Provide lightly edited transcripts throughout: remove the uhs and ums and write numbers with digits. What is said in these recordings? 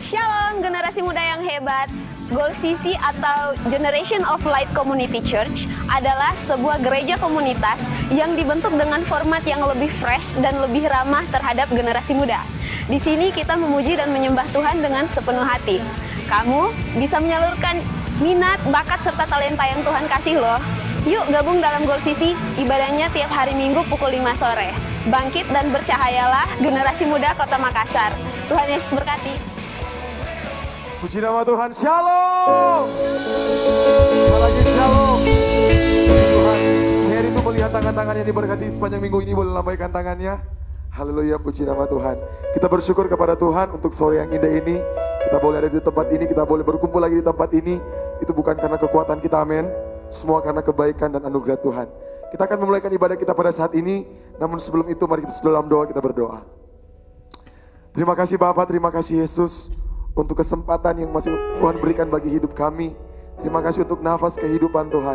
Shalom generasi muda yang hebat. Goal CC atau Generation of Light Community Church adalah sebuah gereja komunitas yang dibentuk dengan format yang lebih fresh dan lebih ramah terhadap generasi muda. Di sini kita memuji dan menyembah Tuhan dengan sepenuh hati. Kamu bisa menyalurkan minat, bakat, serta talenta yang Tuhan kasih loh. Yuk gabung dalam Goal CC, ibadahnya tiap hari Minggu pukul 5 sore. Bangkit dan bercahayalah generasi muda Kota Makassar. Tuhan Yesus berkati. Puji nama Tuhan, shalom. Sekali lagi shalom. Tuhan, saya rindu melihat tangan-tangan yang diberkati sepanjang minggu ini. Boleh lambaikan tangannya. Haleluya, puji nama Tuhan. Kita bersyukur kepada Tuhan untuk sore yang indah ini. Kita boleh ada di tempat ini, kita boleh berkumpul lagi di tempat ini. Itu bukan karena kekuatan kita, amin. Semua karena kebaikan dan anugerah Tuhan. Kita akan memulaikan ibadah kita pada saat ini. Namun sebelum itu mari kita dalam doa, kita berdoa. Terima kasih Bapa, terima kasih Yesus. Untuk kesempatan yang masih Tuhan berikan bagi hidup kami. Terima kasih untuk nafas kehidupan Tuhan.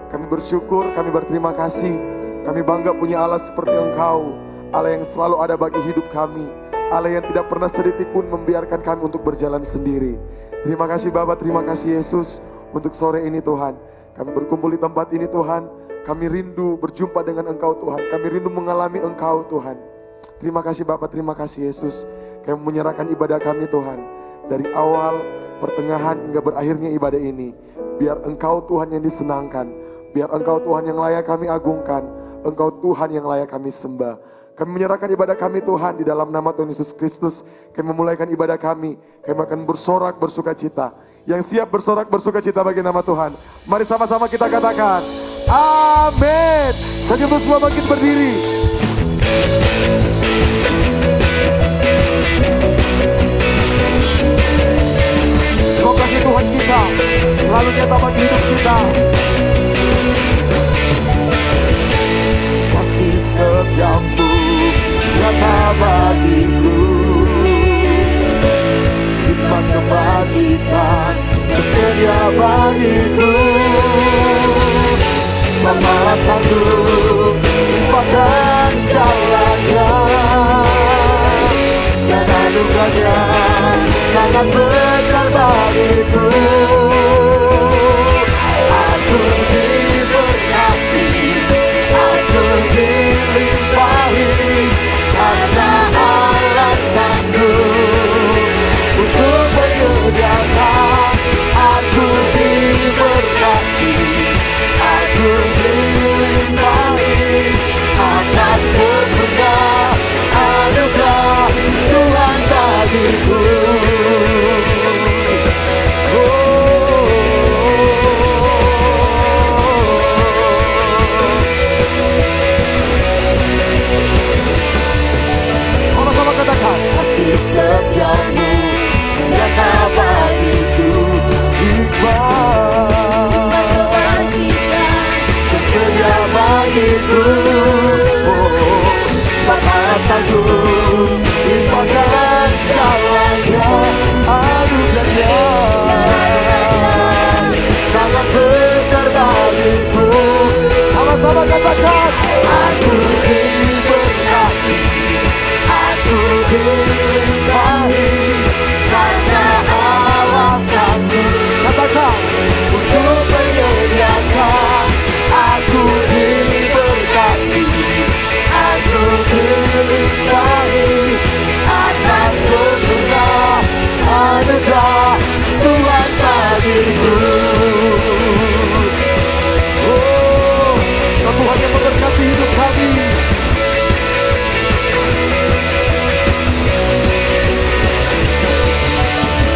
Kami bersyukur, kami berterima kasih. Kami bangga punya Allah seperti Engkau. Allah yang selalu ada bagi hidup kami. Allah yang tidak pernah sedetik pun membiarkan kami untuk berjalan sendiri. Terima kasih Bapa, terima kasih Yesus. Untuk sore ini Tuhan. Kami berkumpul di tempat ini Tuhan. Kami rindu berjumpa dengan Engkau Tuhan. Kami rindu mengalami Engkau Tuhan. Terima kasih Bapa, terima kasih Yesus. Kami menyerahkan ibadah kami Tuhan. Dari awal, pertengahan hingga berakhirnya ibadah ini. Biar Engkau Tuhan yang disenangkan. Biar Engkau Tuhan yang layak kami agungkan. Engkau Tuhan yang layak kami sembah. Kami menyerahkan ibadah kami Tuhan di dalam nama Tuhan Yesus Kristus. Kami memulaikan ibadah kami. Kami akan bersorak bersuka cita. Yang siap bersorak bersuka cita bagi nama Tuhan. Mari sama-sama kita katakan. Amin. Saja semua bangkit berdiri. Semoga kasih Tuhan kita selalu nyata bagi hidup kita. Kasih setiamu nyata bagiku. Hikmat kebajikan bersedia bagiku. Selama sanggup limpahkan segalanya. Dan anugerahnya sangat besar bagiku. Aku diberkati, aku dilimpahi, karena Allah sanggup untuk menyediakan. Aku diberkati, aku dilimpahi, atas sempurna anugerah Tuhan bagiku. Sama-sama katakan. Kasih setiamu nyata bagiku. Hikmat kebajikan bersedia bagiku. Sebab sanggup limpahkan segalanya. Anugerahnya sangat besar bagiku. Sama-sama katakan. Aku diberkati, aku dilimpahi, karena Allah sanggup. Katakan. Untuk menyediakan. Aku diberkati, aku dilimpahi, atas sempurna anugerah Tuhan bagiku. Oh, Tuhan yang memberkati hidup kami.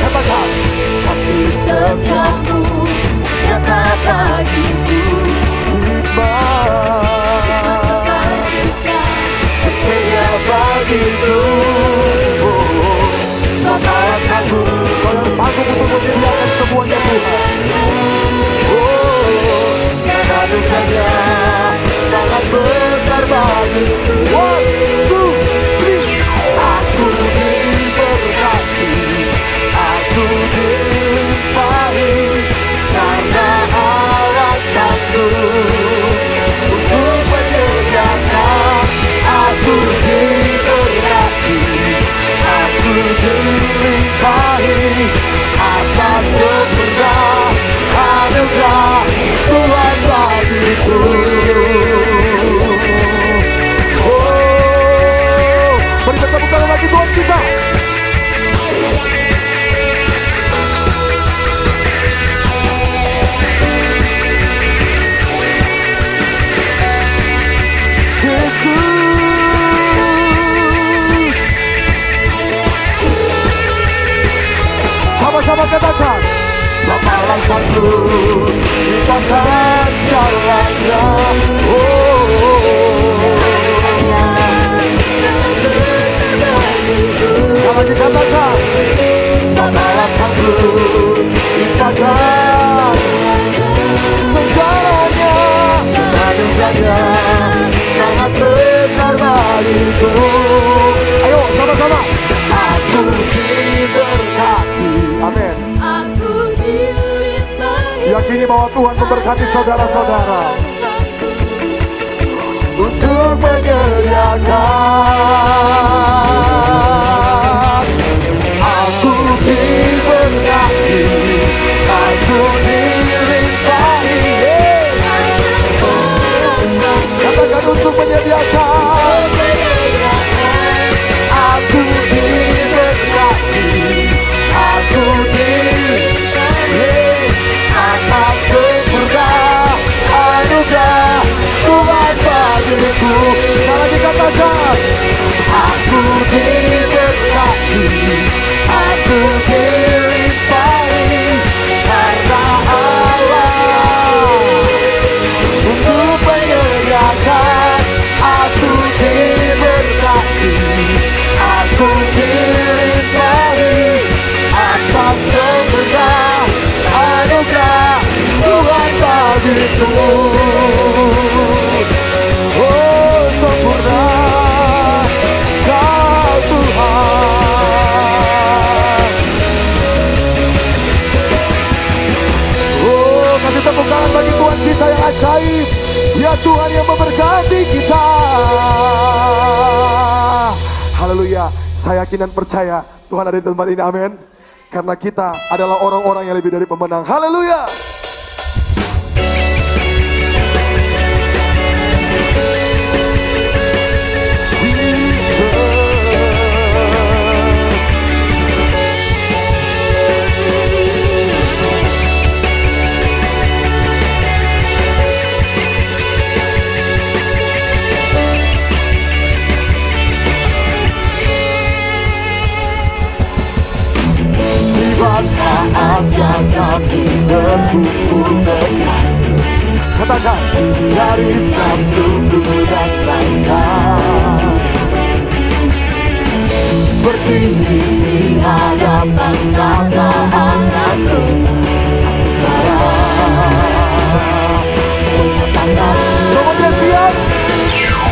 Katakan. Kasih setiamu nyata Yakini bahwa Tuhan memberkati saudara-saudara untuk menyediakan. Aku diberkati, aku dilimpahi. Katakan untuk menyediakan. Aku diberkati, aku dilimpahi. Atas sempurna anugerah Tuhan bagiku. Sekali lagi katakan. Aku diberkati, aku dilimpahi karena Allah untuk menyediakan. Aku diberkati, aku dilimpahi atas sempurna anugerah Tuhan bagiku. Oh sempurna Kau Tuhan. Oh kasih tepuk tangan bagi Tuhan kita yang ajaib. Ya Tuhan yang memberkati kita. Haleluya. Saya yakin dan percaya Tuhan ada di tempat ini, amin. Karena kita adalah orang-orang yang lebih dari pemenang. Haleluya. Saatnya kami berkumpul bersatu. Katakan. Garis nafsuku dan rasa berdiri di hadapan nama Anak Domba. Satu suara menyatakan semuanya siap.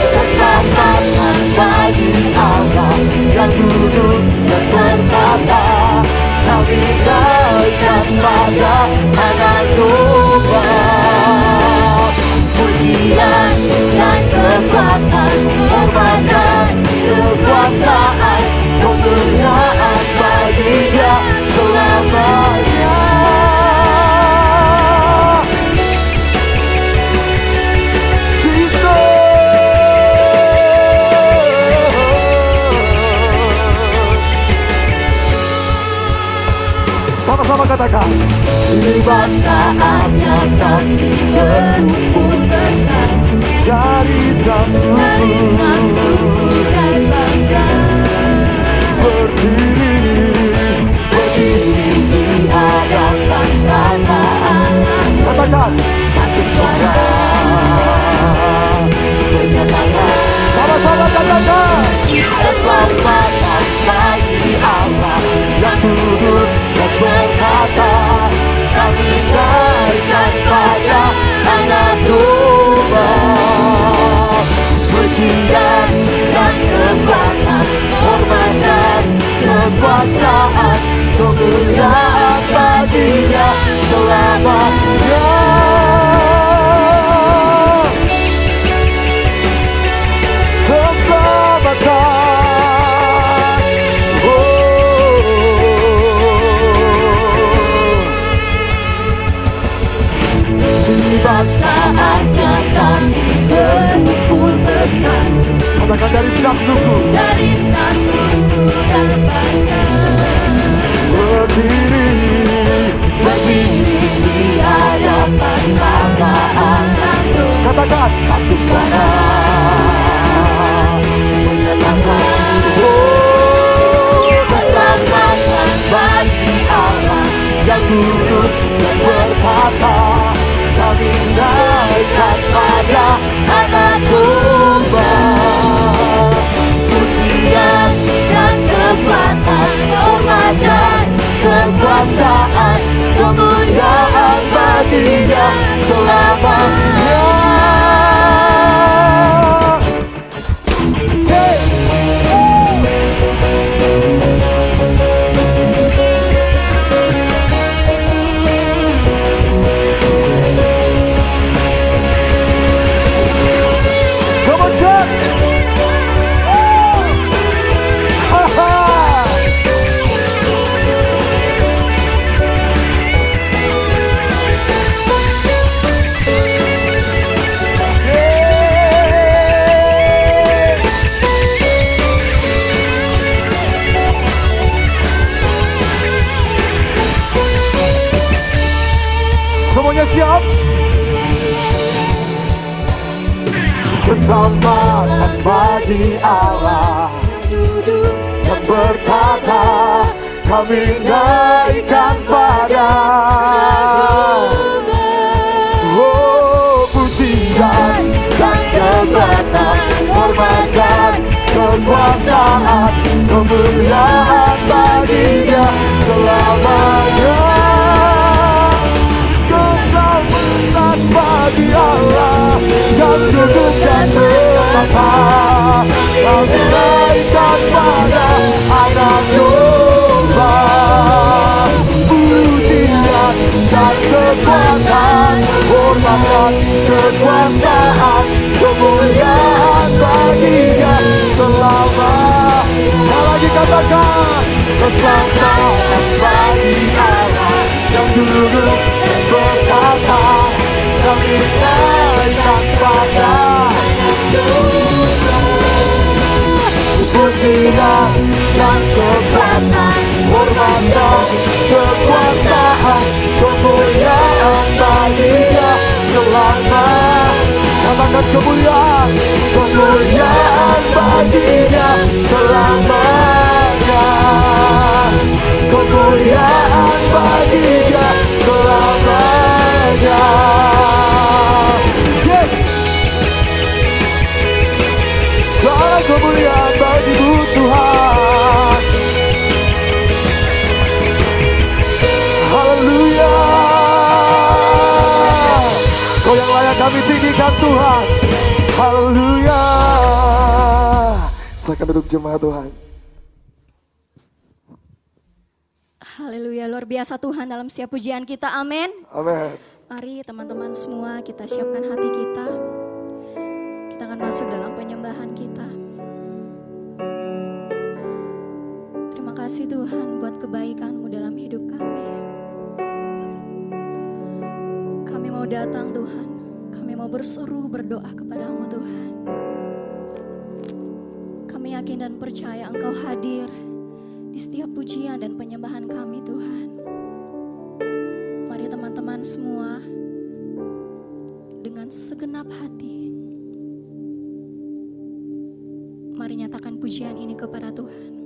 Keselamatan bagi Allah yang duduk dan berkata. Kami naikkan pada Anak Domba. Pujian dan kekuatan, hormat dan kekuasaan, kemuliaan bagi Dia selamanya. Sama-sama katakan. Tiba saatnya kami berkumpul bersama. Garis nafsuku dan bangsa berdiri di hadapan nama Anak. Katakan. Satu suara menyatakan. Sama-sama katakan. Keselamatan bagi Allah yang duduk dan berkata. Kami naikkan pada Anak Domba. Pujian dan kekuatan, hormat dan kekuasaan, kemuliaan bagi Dia selamanya. Tiba saatnya kami berkumpul bersama. Katakan dari nafsuku dan bangsa berdiri di hadapan nama Anak Domba. Katakan. Satu suara menyatakan. Oh keselamatan bagi Allah yang duduk dan berkata. Kami naikkan pada Anak Domba. Pujian dan kekuatan, semuanya siap? Keselamatan bagi Allah yang bertata, kami naikkan pada. Oh, pujian dan kekuatan, hormat dan kekuasaan, kemuliaan bagi-Nya selamanya. Keselamatan bagi Allah yang duduk dan bertata, kami naikkan pada Anak Domba. Pujian dan kekuatan, hormat dan kekuasaan, kemuliaan bagi-Nya selama. Sekali lagi katakan, keselamatan bagi Allah yang duduk dan bertata, kami naikkan pada. Pujian dan kekuatan, hormat dan kekuasaan, kemuliaan bagi-Nya selama. Katakan kemuliaan, kemuliaan bagi-Nya selamanya. Kemuliaan bagi-Nya selamanya. Segala kemuliaan bagi-Mu Tuhan. Haleluya. Kau yang layak kami tinggikan Tuhan. Haleluya. Silakan duduk jemaat Tuhan. Haleluya, luar biasa Tuhan dalam setiap pujian kita, amin. Amin. Mari teman-teman semua kita siapkan hati kita. Kita akan masuk dalam penyembahan kita. Terima kasih Tuhan buat kebaikan-Mu dalam hidup kami. Kami mau datang Tuhan, kami mau berseru berdoa kepada-Mu Tuhan. Kami yakin dan percaya Engkau hadir di setiap pujian dan penyembahan kami Tuhan. Mari teman-teman semua dengan segenap hati, mari nyatakan pujian ini kepada Tuhan.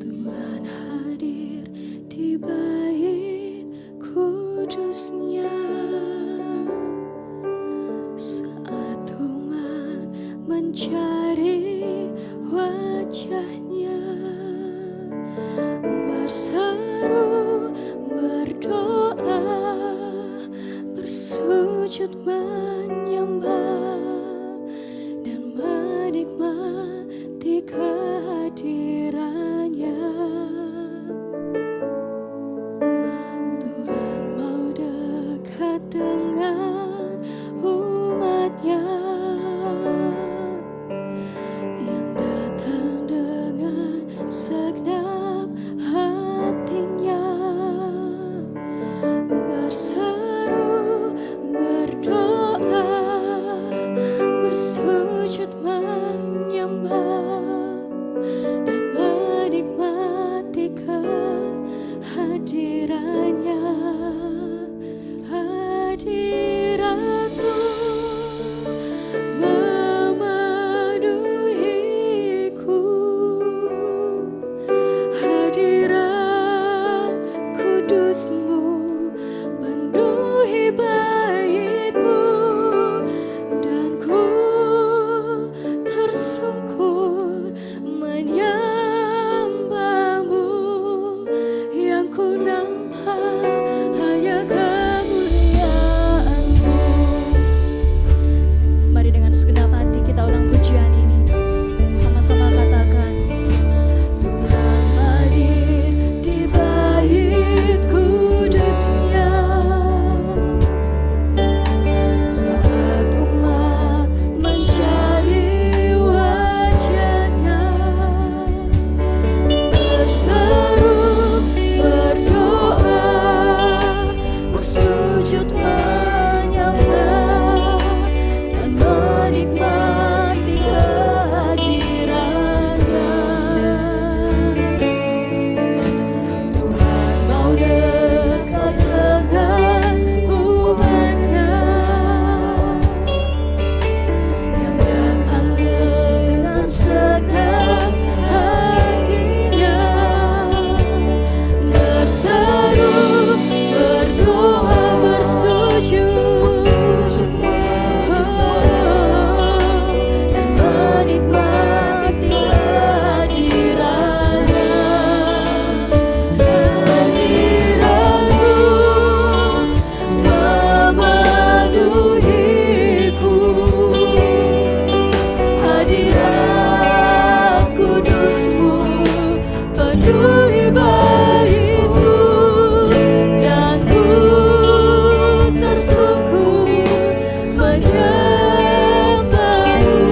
Tuhan hadir di bait kudus-Nya saat umat mencari wajah-Nya, berseru, berdoa, bersujud menyembah dan menikmati kehadiran-Nya. Tuhan mau dekat dengan umat-Nya yang datang dengan segenap hatinya, berseru, berdoa, bersujud menyembah dan menikmati kehadiran-Nya. Hadirat-Mu memenuhiku, hadirat kudus-Mu penuhi bait-Mu, dan ku tersungkur menyembah-Mu. Yang ku nampak hanya kemuliaan-Mu. Mari dengan segenap hati kita ulang pujian ini. Sama-sama katakan, Tuhan hadir di bait kudus. memenuhi baitmu, dan ku tersungkur menyembahmu.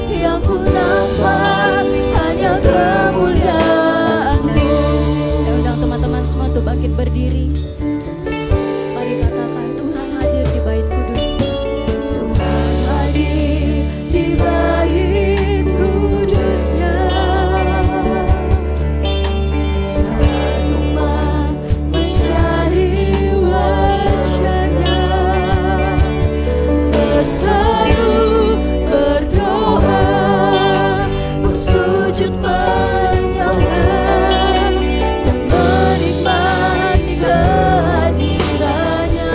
Yang ku nampak hanya kemuliaan-Mu. Saya undang teman-teman semua untuk bangkit berdiri. Mari katakan, Tuhan hadir di bait kudus-Nya. Tuhan hadir di bait kudus-Nya. Saat umat mencari wajah-Nya, berseru, berdoa, bersujud menyembah, dan menikmati kehadirannya.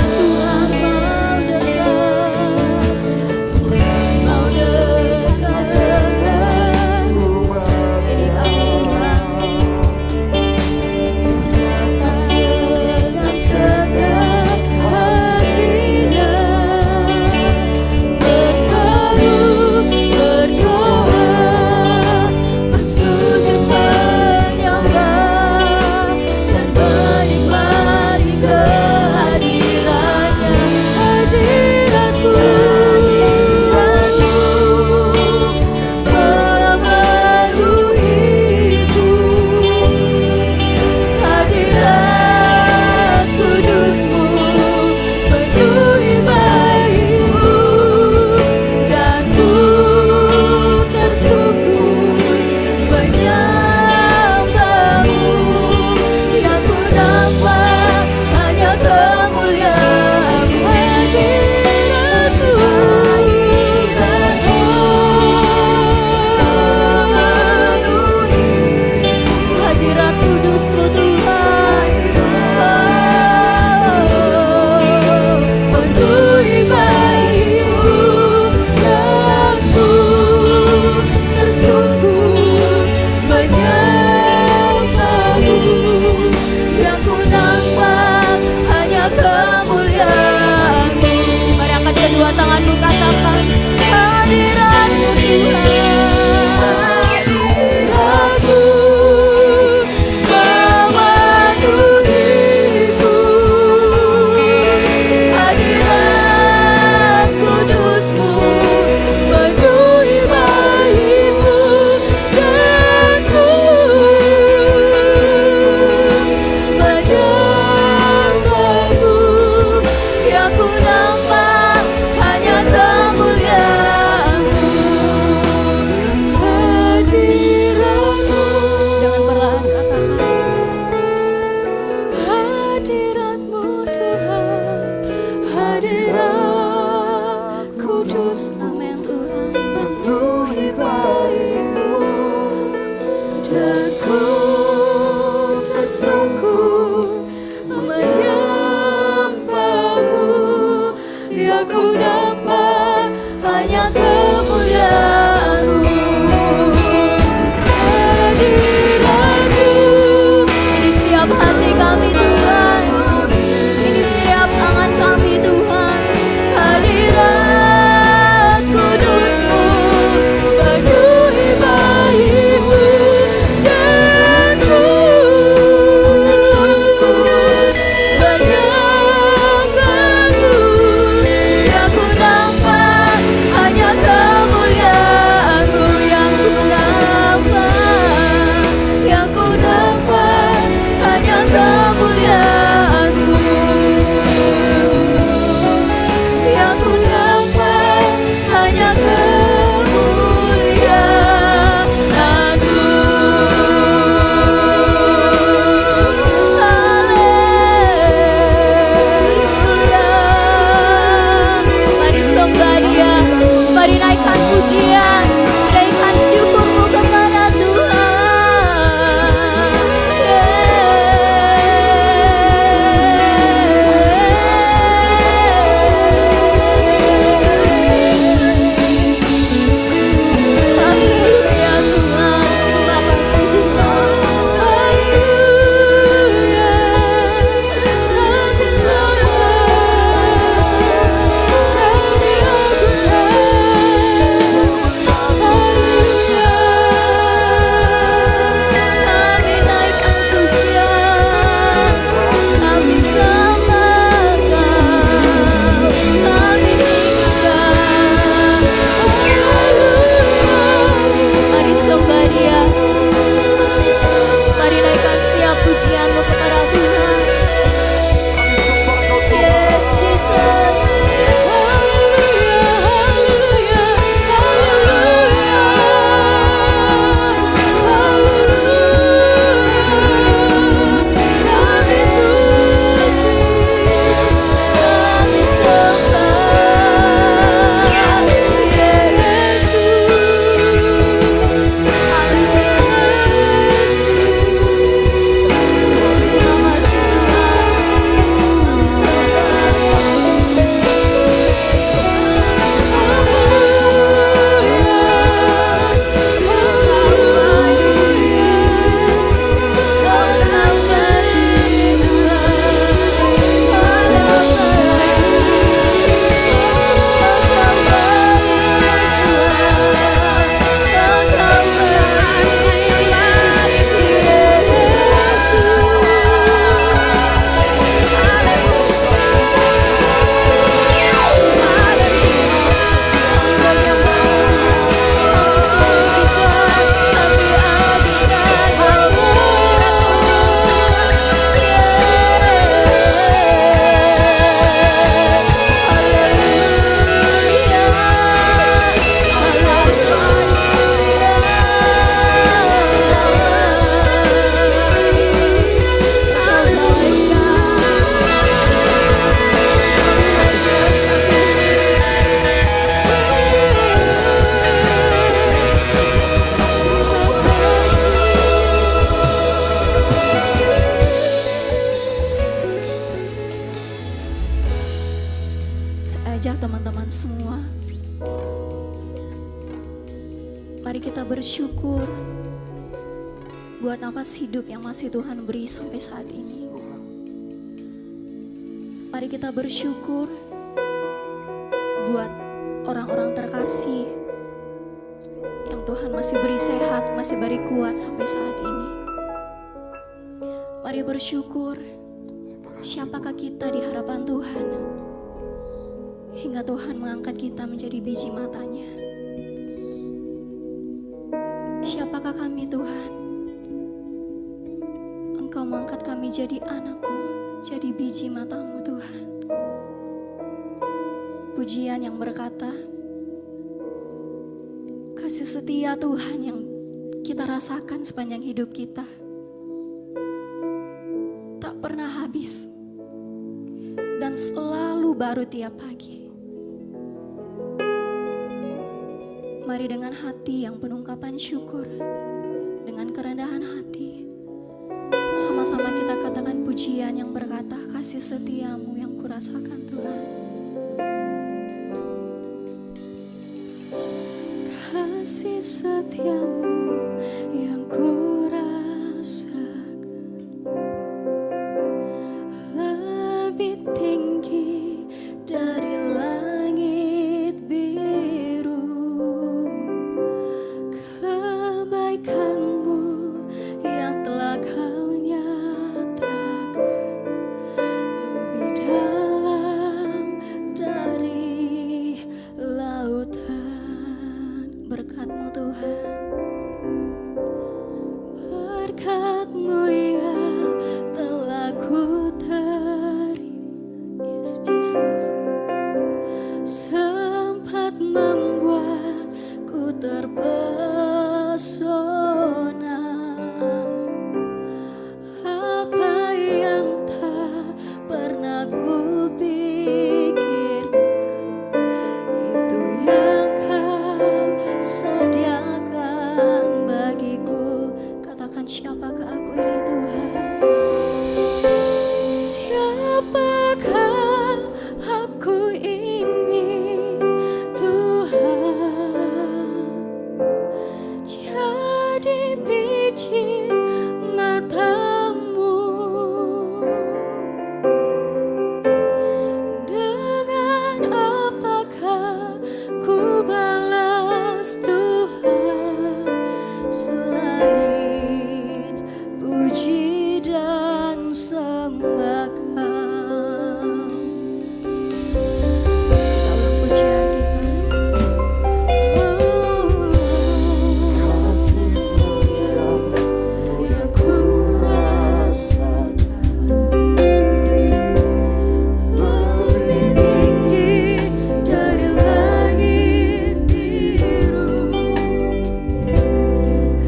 Tuhan mau dekat-dekat. Ini kami Tuhan, yang datang dengan segenap hatinya, berseru, berdoa, bersujud menyembah, dan menikmati kehadirannya. Hadirat-Mu, memenuhiku. Hadirat kudus-Mu penuhi baitmu, dan ku tersungkur menyembahmu. Yang ku nampak hanya kemuliaan-Mu. Hadirat-Mu, hadirat kudus-Mu Tuhan, penuhi baitmu, dan ku tersungkur menyembahmu. Yang ku nampak hanya kemuliaan-Mu. Mari angkat kedua tanganmu, katakan, hadirat-Mu Tuhan. Hadirat-Mu memenuhiku. Hadirat kudus-Mu penuhi baitmu, dan ku menyembahmu. Yang ku nampak hanya kemuliaan-Mu. Hadirat-Mu. Jangan perlahan katakan, hadirat-Mu Tuhan. Hadirat kudus, amin Tuhan, penuhi baitmu, dan ku tersungkur menyembahmu. Yang ku dapat hanya kemuliaan-Mu. Hadirat-Mu, ini setiap hati kami Tuhan, ini setiap tangan kami Tuhan. Hadirat kudus-Mu penuhi baitmu, dan ku tersungkur menyembahmu. Yang ku semua. Mari kita bersyukur buat nafas hidup yang masih Tuhan beri sampai saat ini. Mari kita bersyukur buat orang-orang terkasih yang Tuhan masih beri sehat, masih beri kuat sampai saat ini. Mari bersyukur siapakah kita di hadapan Tuhan hingga Tuhan mengangkat kita menjadi biji matanya. Siapakah kami Tuhan? Engkau mengangkat kami jadi anak-Mu, jadi biji mata-Mu Tuhan. Pujian yang berkata, kasih setia Tuhan yang kita rasakan sepanjang hidup kita tak pernah habis dan selalu baru tiap pagi. Mari dengan hati yang penuh ungkapan syukur, dengan kerendahan hati, sama-sama kita katakan pujian yang berkata, kasih setiamu yang kurasakan Tuhan. Kasih setiamu yang kurasakan lebih tinggi dari langit biru. Kebaikanmu yang telah kau nyatakan lebih dalam dari lautan. Berkat-Mu Tuhan, berkat-Mu yang telah ku terima. Yes Jesus, sempat membuatku terpesona. Apa yang tak pernah ku pikirkan, itu yang kau sediakan bagiku. Katakan, siapakah aku ini Tuhan? Siapakah aku ini Tuhan? Jadi biji mata-Mu. Dengan apakah ku balas Tuhan selain puji dan sembah Kau? Dalam pujian kita, Kasih setiamu yang kurasakan lebih tinggi dari langit biru.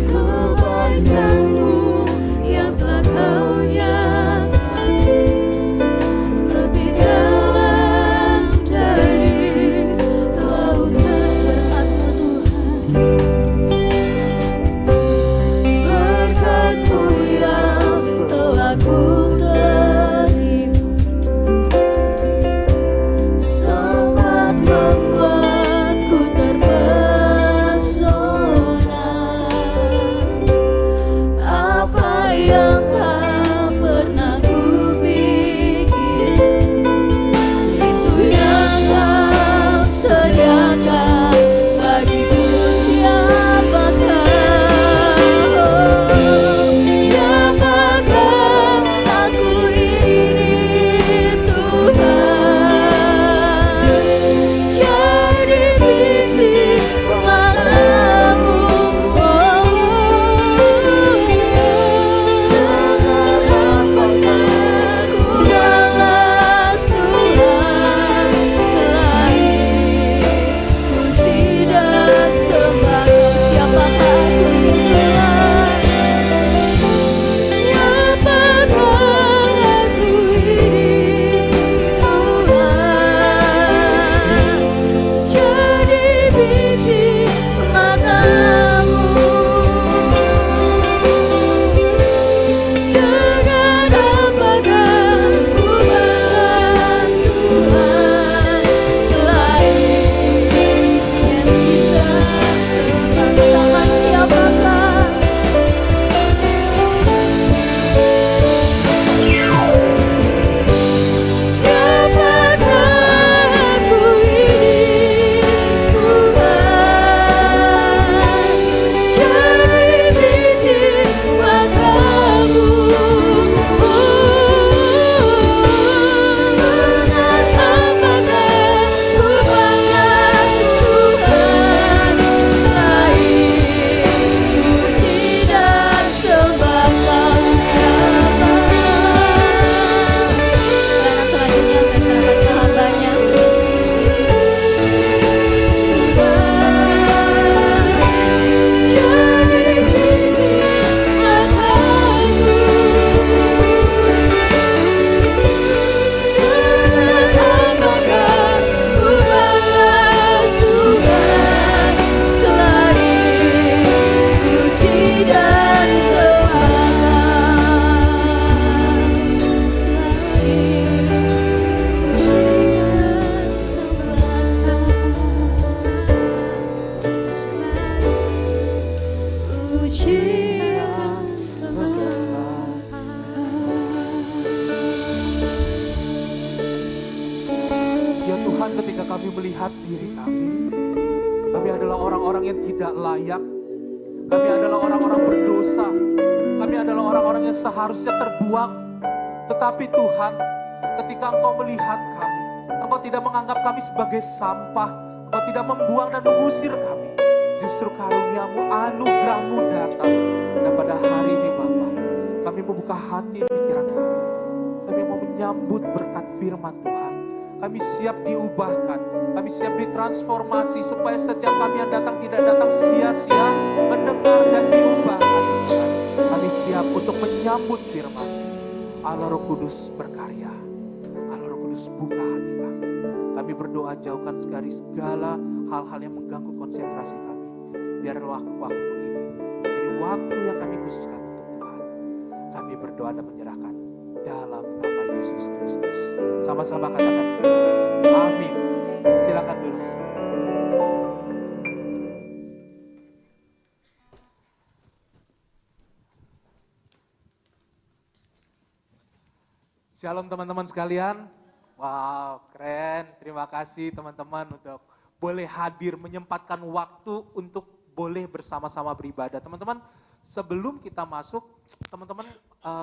Kebaikan-Mu yang telah kau nyatakan lebih dalam dari lautan. Berkat-Mu Tuhan, berkat-Mu yang telah ku terima, sempat membuatku terpesona. melihat diri kami. Kami adalah orang-orang yang tidak layak. Kami adalah orang-orang berdosa. Kami adalah orang-orang yang seharusnya terbuang. Tetapi Tuhan, ketika Engkau melihat kami, Engkau tidak menganggap kami sebagai sampah. Engkau tidak membuang dan mengusir kami. Justru karunia-Mu, anugerah-Mu datang. Dan pada hari ini Bapa, kami membuka hati pikiran kami. Kami mau menyambut berkat firman Tuhan. Kami siap diubahkan, kami siap ditransformasi supaya setiap kami yang datang tidak datang sia-sia, mendengar dan diubahkan. Kami siap untuk menyambut firman. Allah Roh Kudus berkarya. Allah Roh Kudus buka hati kami. Kami berdoa jauhkan segala hal-hal yang mengganggu konsentrasi kami. Biarlah waktu ini menjadi waktu yang kami khususkan untuk Tuhan. Kami berdoa dan menyerahkan dalam nama Yesus Kristus. Sama-sama katakan amin. Silakan dulu. Shalom teman-teman sekalian. Wow, keren. Terima kasih teman-teman untuk boleh hadir, menyempatkan waktu untuk boleh bersama-sama beribadah. Teman-teman, sebelum kita masuk, teman-teman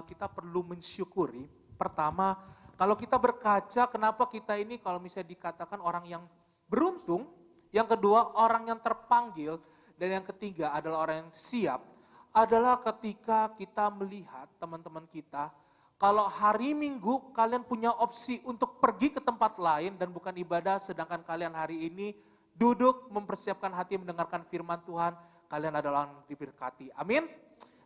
kita perlu mensyukuri. Pertama, kalau kita berkaca kenapa kita ini kalau misalnya dikatakan orang yang beruntung, yang kedua orang yang terpanggil, dan yang ketiga adalah orang yang siap, adalah ketika kita melihat teman-teman kita, kalau hari Minggu kalian punya opsi untuk pergi ke tempat lain dan bukan ibadah, sedangkan kalian hari ini duduk mempersiapkan hati mendengarkan firman Tuhan, kalian adalah orang diberkati. Amin.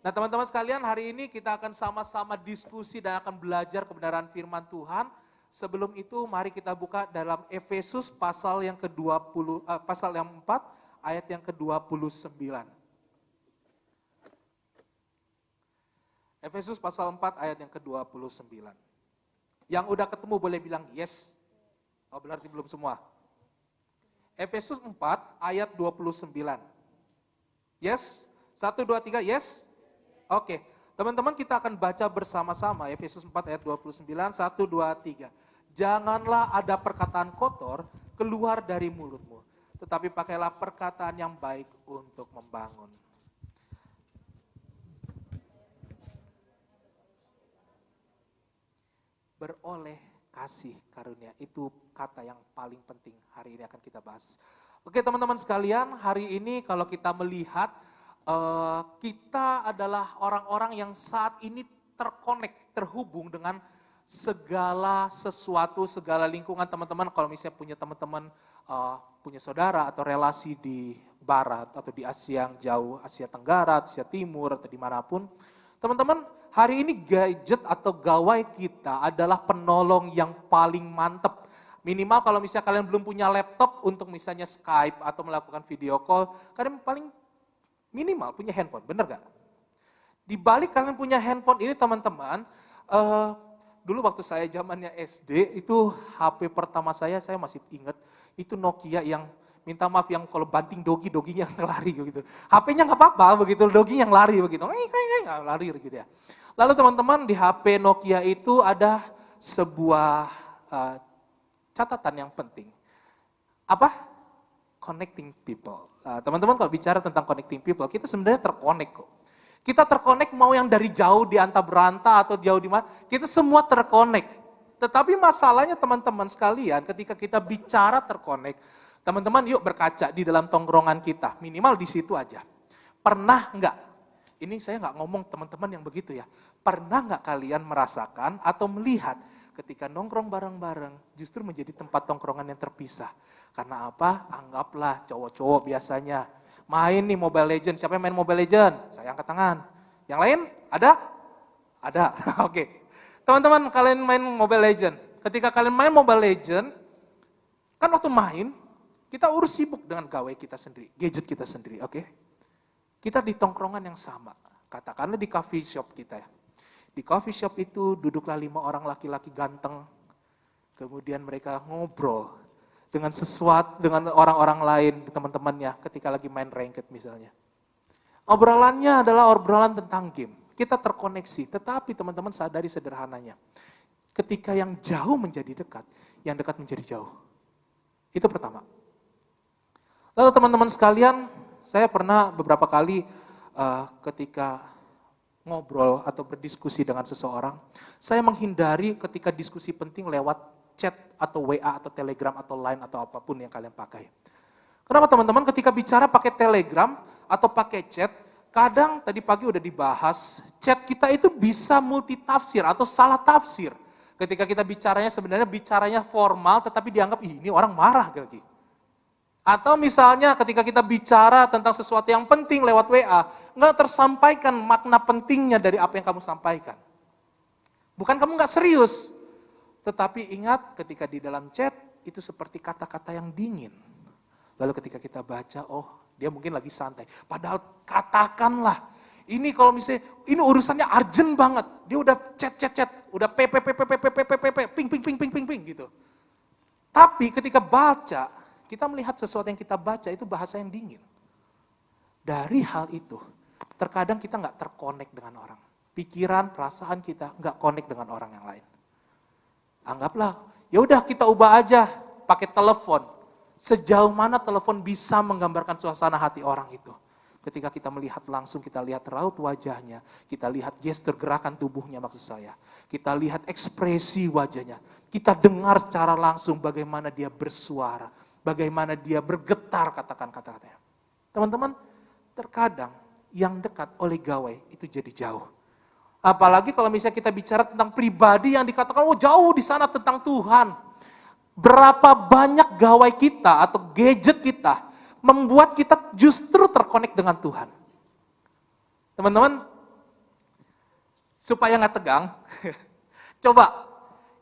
Nah teman-teman sekalian, hari ini kita akan sama-sama diskusi dan akan belajar kebenaran firman Tuhan. Sebelum itu mari kita buka dalam Efesus pasal yang ke-20 pasal yang 4 ayat yang ke-29. Efesus pasal 4 ayat yang ke-29. Yang udah ketemu boleh bilang yes. Oh berarti belum semua. Efesus 4 ayat 29. Yes? 1, 2, 3 yes? Oke. Teman-teman kita akan baca bersama-sama Efesus 4 ayat 29. 1, 2, 3. Janganlah ada perkataan kotor keluar dari mulutmu. Tetapi pakailah perkataan yang baik untuk membangun. Beroleh kasih karunia, itu kata yang paling penting hari ini akan kita bahas. Oke teman-teman sekalian, hari ini kalau kita melihat kita adalah orang-orang yang saat ini terhubung dengan segala sesuatu, segala lingkungan. Teman-teman kalau misalnya punya teman-teman, punya saudara atau relasi di barat atau di Asia yang jauh, Asia Tenggara, Asia Timur atau dimanapun. Teman-teman, hari ini gadget atau gawai kita adalah penolong yang paling mantep. Minimal kalau misalnya kalian belum punya laptop untuk misalnya Skype atau melakukan video call, kalian paling minimal punya handphone, bener gak? Di balik kalian punya handphone ini teman-teman, dulu waktu saya zamannya SD, itu HP pertama saya masih ingat, itu Nokia yang minta maaf yang kalau banting doginya yang lari gitu. HP-nya nggak apa-apa begitu, dogi yang lari begitu. Lari gitu ya. Lalu teman-teman di HP Nokia itu ada sebuah catatan yang penting. Apa? Connecting people. Teman-teman kalau bicara tentang connecting people, kita sebenarnya terkonek kok. Kita terkonek mau yang dari jauh di anta beranta atau jauh di mana, kita semua terkonek. Tetapi masalahnya teman-teman sekalian ketika kita bicara terkonek, teman-teman yuk berkaca di dalam tongkrongan kita, minimal di situ aja. Pernah enggak, ini saya enggak ngomong teman-teman yang begitu ya, pernah enggak kalian merasakan atau melihat ketika nongkrong bareng-bareng justru menjadi tempat tongkrongan yang terpisah. Karena apa? Anggaplah cowok-cowok biasanya main nih Mobile Legends. Siapa yang main Mobile Legends? Saya angkat tangan. Yang lain? Ada? Ada. Oke. Teman-teman kalian main Mobile Legends. Ketika kalian main Mobile Legends, kan waktu main, kita urus sibuk dengan gawai kita sendiri, gadget kita sendiri, oke? Kita di tongkrongan yang sama, katakanlah di coffee shop kita ya. Di coffee shop itu duduklah 5 orang laki-laki ganteng, kemudian mereka ngobrol dengan dengan orang-orang lain, teman-temannya ketika lagi main ranked misalnya. Obrolannya adalah obrolan tentang game, kita terkoneksi, tetapi teman-teman sadari sederhananya, ketika yang jauh menjadi dekat, yang dekat menjadi jauh. Itu pertama. Lalu teman-teman sekalian, saya pernah beberapa kali ketika ngobrol atau berdiskusi dengan seseorang, saya menghindari ketika diskusi penting lewat chat atau WA atau Telegram atau Line atau apapun yang kalian pakai. Kenapa teman-teman? Ketika bicara pakai Telegram atau pakai chat, kadang tadi pagi udah dibahas, chat kita itu bisa multitafsir atau salah tafsir. Ketika kita bicaranya formal tetapi dianggap, ini orang marah lagi. Atau misalnya ketika kita bicara tentang sesuatu yang penting lewat WA, nggak tersampaikan makna pentingnya dari apa yang kamu sampaikan. Bukan kamu nggak serius, tetapi ingat ketika di dalam chat itu seperti kata-kata yang dingin. Lalu ketika kita baca, oh dia mungkin lagi santai. Padahal katakanlah, ini kalau misalnya, ini urusannya urgent banget. Dia udah chat, udah ping gitu. Tapi ketika baca, kita melihat sesuatu yang kita baca itu bahasa yang dingin. Dari hal itu, terkadang kita nggak terkonek dengan orang. Pikiran, perasaan kita nggak connect dengan orang yang lain. Anggaplah, ya udah kita ubah aja pakai telepon. Sejauh mana telepon bisa menggambarkan suasana hati orang itu. Ketika kita melihat langsung, kita lihat raut wajahnya, kita lihat gestur gerakan tubuhnya maksud saya. Kita lihat ekspresi wajahnya. Kita dengar secara langsung bagaimana dia bersuara, bagaimana dia bergetar katakan kata-katanya. Teman-teman, terkadang yang dekat oleh gawai itu jadi jauh. Apalagi kalau misalnya kita bicara tentang pribadi yang dikatakan, oh jauh di sana tentang Tuhan. Berapa banyak gawai kita atau gadget kita membuat kita justru terkonek dengan Tuhan. Teman-teman, supaya nggak tegang, coba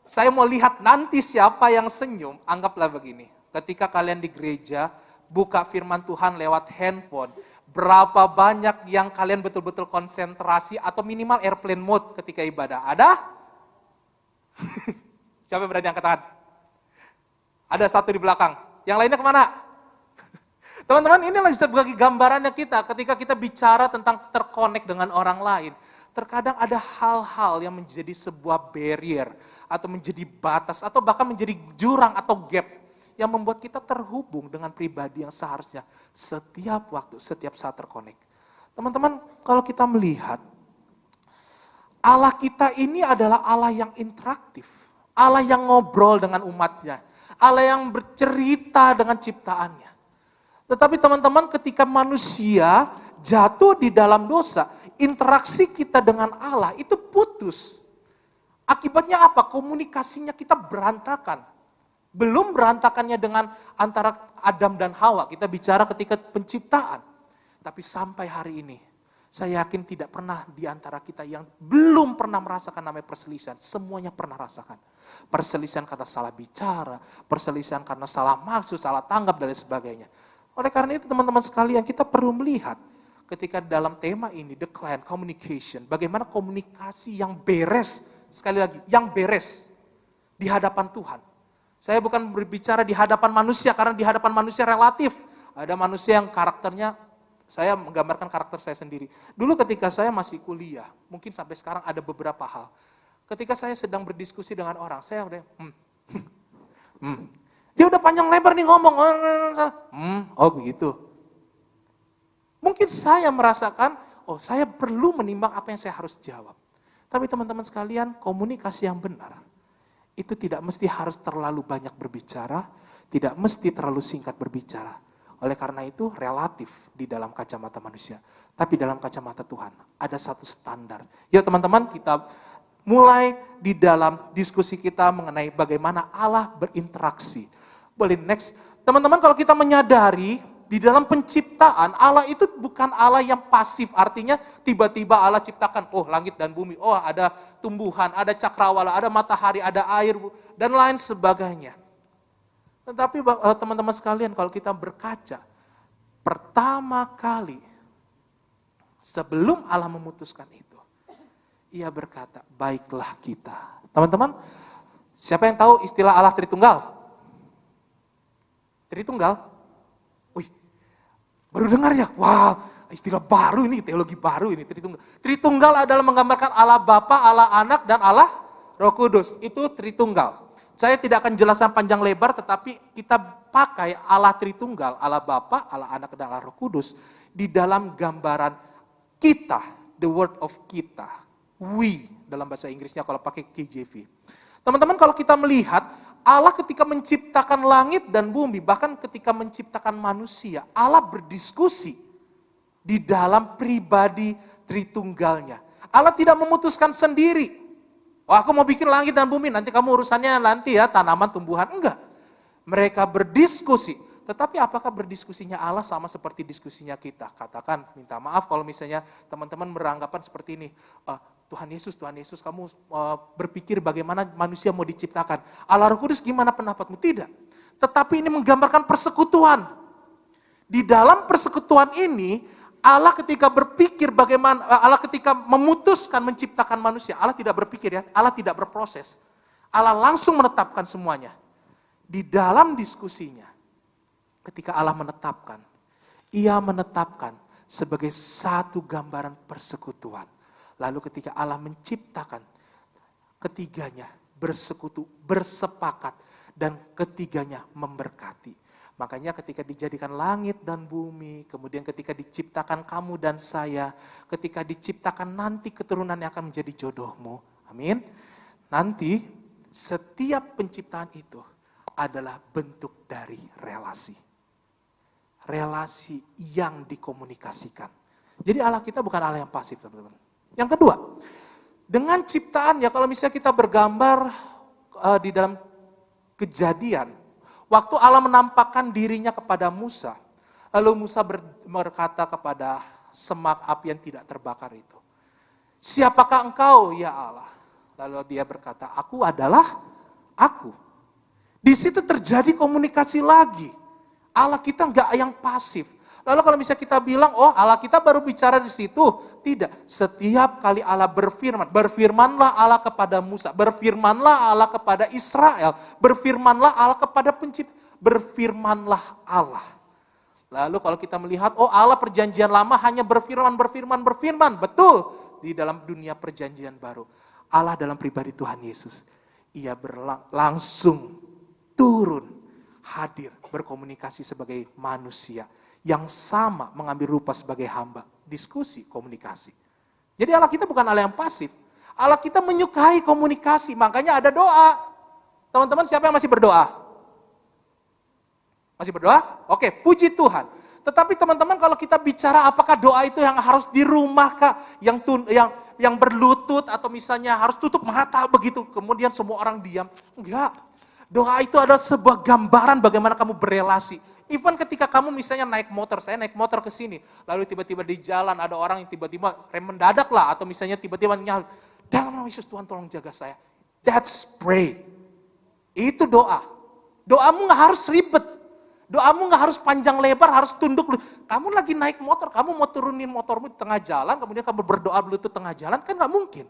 saya mau lihat nanti siapa yang senyum, anggaplah begini. Ketika kalian di gereja, buka firman Tuhan lewat handphone, berapa banyak yang kalian betul-betul konsentrasi atau minimal airplane mode ketika ibadah? Ada? Siapa yang berani angkat tangan? Ada satu di belakang. Yang lainnya kemana? Teman-teman, inilah sebagai gambarannya kita ketika kita bicara tentang terkonek dengan orang lain. Terkadang ada hal-hal yang menjadi sebuah barrier atau menjadi batas atau bahkan menjadi jurang atau gap yang membuat kita terhubung dengan pribadi yang seharusnya setiap waktu, setiap saat terkonek. Teman-teman, kalau kita melihat Allah kita ini adalah Allah yang interaktif, Allah yang ngobrol dengan umatnya, Allah yang bercerita dengan ciptaannya. Tetapi teman-teman, ketika manusia jatuh di dalam dosa, interaksi kita dengan Allah itu putus. Akibatnya apa? Komunikasinya kita berantakan. Belum berantakannya dengan antara Adam dan Hawa, kita bicara ketika penciptaan. Tapi sampai hari ini, saya yakin tidak pernah di antara kita yang belum pernah merasakan namanya perselisihan. Semuanya pernah rasakan. Perselisihan karena salah bicara, perselisihan karena salah maksud, salah tanggap, dan lain sebagainya. Oleh karena itu teman-teman sekalian, kita perlu melihat ketika dalam tema ini, the client communication, bagaimana komunikasi yang beres, sekali lagi, yang beres di hadapan Tuhan. Saya bukan berbicara di hadapan manusia, karena di hadapan manusia relatif. Ada manusia yang karakternya, saya menggambarkan karakter saya sendiri. Dulu ketika saya masih kuliah, mungkin sampai sekarang ada beberapa hal. Ketika saya sedang berdiskusi dengan orang, saya udah, dia udah panjang lebar nih ngomong, oh begitu. Mungkin saya merasakan, oh saya perlu menimbang apa yang saya harus jawab. Tapi teman-teman sekalian, komunikasi yang benar, itu tidak mesti harus terlalu banyak berbicara, tidak mesti terlalu singkat berbicara. Oleh karena itu relatif di dalam kacamata manusia. Tapi dalam kacamata Tuhan ada satu standar. Yuk teman-teman, kita mulai di dalam diskusi kita mengenai bagaimana Allah berinteraksi. Boleh next. Teman-teman, kalau kita menyadari di dalam penciptaan, Allah itu bukan Allah yang pasif. Artinya tiba-tiba Allah ciptakan, oh langit dan bumi, oh ada tumbuhan, ada cakrawala, ada matahari, ada air, dan lain sebagainya. Tetapi teman-teman sekalian, kalau kita berkaca, pertama kali sebelum Allah memutuskan itu, Ia berkata, baiklah kita. Teman-teman, siapa yang tahu istilah Allah Tritunggal? Tritunggal? Wih, baru dengar ya? Wah, istilah baru ini, teologi baru ini, Tritunggal. Tritunggal adalah menggambarkan Allah Bapa, Allah Anak, dan Allah Roh Kudus. Itu Tritunggal. Saya tidak akan jelaskan panjang lebar, tetapi kita pakai Allah Tritunggal, Allah Bapa, Allah Anak, dan Allah Roh Kudus di dalam gambaran kita, the word of kita, we dalam bahasa Inggrisnya kalau pakai KJV. Teman-teman, kalau kita melihat Allah ketika menciptakan langit dan bumi, bahkan ketika menciptakan manusia, Allah berdiskusi di dalam pribadi Tritunggalnya. Allah tidak memutuskan sendiri. Oh, aku mau bikin langit dan bumi, nanti kamu urusannya nanti ya, tanaman, tumbuhan. Enggak. Mereka berdiskusi. Tetapi apakah berdiskusinya Allah sama seperti diskusinya kita? Katakan, minta maaf kalau misalnya teman-teman beranggapan seperti ini. Tuhan Yesus, kamu berpikir bagaimana manusia mau diciptakan. Allah Roh Kudus, gimana pendapatmu? Tidak. Tetapi ini menggambarkan persekutuan. Di dalam persekutuan ini, Allah ketika berpikir bagaimana, Allah ketika memutuskan menciptakan manusia, Allah tidak berpikir ya, Allah tidak berproses. Allah langsung menetapkan semuanya. Di dalam diskusinya, ketika Allah menetapkan, Ia menetapkan sebagai satu gambaran persekutuan. Lalu ketika Allah menciptakan, ketiganya bersekutu, bersepakat, dan ketiganya memberkati. Makanya ketika dijadikan langit dan bumi, kemudian ketika diciptakan kamu dan saya, ketika diciptakan nanti keturunan yang akan menjadi jodohmu. Amin. Nanti setiap penciptaan itu adalah bentuk dari relasi. Relasi yang dikomunikasikan. Jadi Allah kita bukan Allah yang pasif, teman-teman. Yang kedua, dengan ciptaan ya, kalau misalnya kita bergambar di dalam Kejadian, waktu Allah menampakkan dirinya kepada Musa, lalu Musa berkata kepada semak api yang tidak terbakar itu, "Siapakah engkau ya Allah?" Lalu dia berkata, "Aku adalah aku." Di situ terjadi komunikasi lagi. Allah kita enggak yang pasif. Lalu kalau misalnya kita bilang, oh Allah kita baru bicara di situ. Tidak, setiap kali Allah berfirman, berfirmanlah Allah kepada Musa, berfirmanlah Allah kepada Israel, berfirmanlah Allah kepada pencipta, berfirmanlah Allah. Lalu kalau kita melihat, oh Allah perjanjian lama hanya berfirman, betul. Di dalam dunia perjanjian baru, Allah dalam pribadi Tuhan Yesus, Ia langsung turun, hadir, berkomunikasi sebagai manusia. Yang sama mengambil rupa sebagai hamba. Diskusi, komunikasi. Jadi Allah kita bukan Allah yang pasif. Allah kita menyukai komunikasi, makanya ada doa. Teman-teman siapa yang masih berdoa? Masih berdoa? Oke, puji Tuhan. Tetapi teman-teman kalau kita bicara apakah doa itu yang harus di rumah kah? Yang berlutut atau misalnya harus tutup mata begitu. Kemudian semua orang diam. Enggak. Doa itu adalah sebuah gambaran bagaimana kamu berelasi. Even ketika kamu misalnya naik motor, saya naik motor ke sini, lalu tiba-tiba di jalan ada orang yang tiba-tiba rem mendadak lah, atau misalnya tiba-tiba nyala, dalam nama Yesus Tuhan tolong jaga saya. That's pray. Itu doa. Doamu gak harus ribet. Doamu gak harus panjang lebar, harus tunduk. Kamu lagi naik motor, kamu mau turunin motormu di tengah jalan, kemudian kamu berdoa berlutut tengah jalan, kan gak mungkin.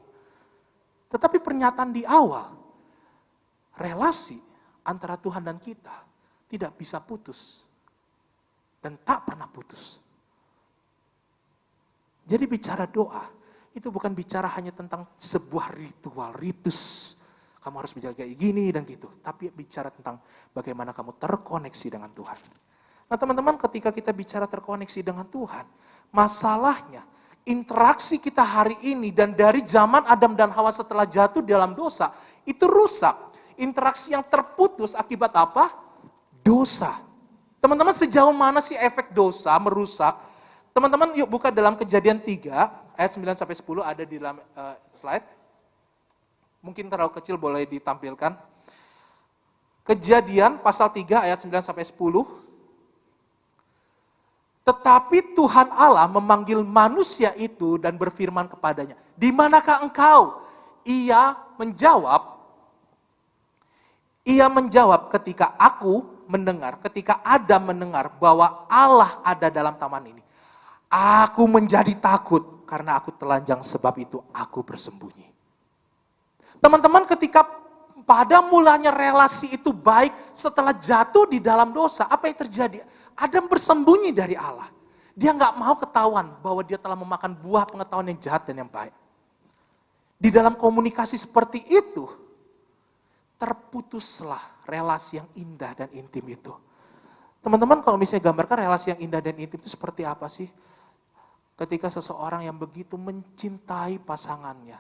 Tetapi pernyataan di awal, relasi antara Tuhan dan kita tidak bisa putus. Dan tak pernah putus. Jadi bicara doa, itu bukan bicara hanya tentang sebuah ritual, ritus. Kamu harus menjaga gini dan gitu. Tapi bicara tentang bagaimana kamu terkoneksi dengan Tuhan. Nah teman-teman, ketika kita bicara terkoneksi dengan Tuhan, masalahnya interaksi kita hari ini dan dari zaman Adam dan Hawa setelah jatuh dalam dosa, itu rusak. Interaksi yang terputus akibat apa? Dosa. Teman-teman sejauh mana sih efek dosa merusak? Teman-teman yuk buka dalam Kejadian 3 ayat 9-10 ada di dalam slide. Mungkin kalau kecil boleh ditampilkan. Kejadian pasal 3 ayat 9-10. Tetapi Tuhan Allah memanggil manusia itu dan berfirman kepadanya, "Di manakah engkau?" Ia menjawab ketika ketika Adam mendengar bahwa Allah ada dalam taman ini. Aku menjadi takut karena aku telanjang, sebab itu aku bersembunyi. Teman-teman, ketika pada mulanya relasi itu baik, setelah jatuh di dalam dosa, apa yang terjadi? Adam bersembunyi dari Allah. Dia nggak mau ketahuan bahwa dia telah memakan buah pengetahuan yang jahat dan yang baik. Di dalam komunikasi seperti itu, terputuslah relasi yang indah dan intim itu. Teman-teman, kalau misalnya gambarkan relasi yang indah dan intim itu seperti apa sih? Ketika seseorang yang begitu mencintai pasangannya,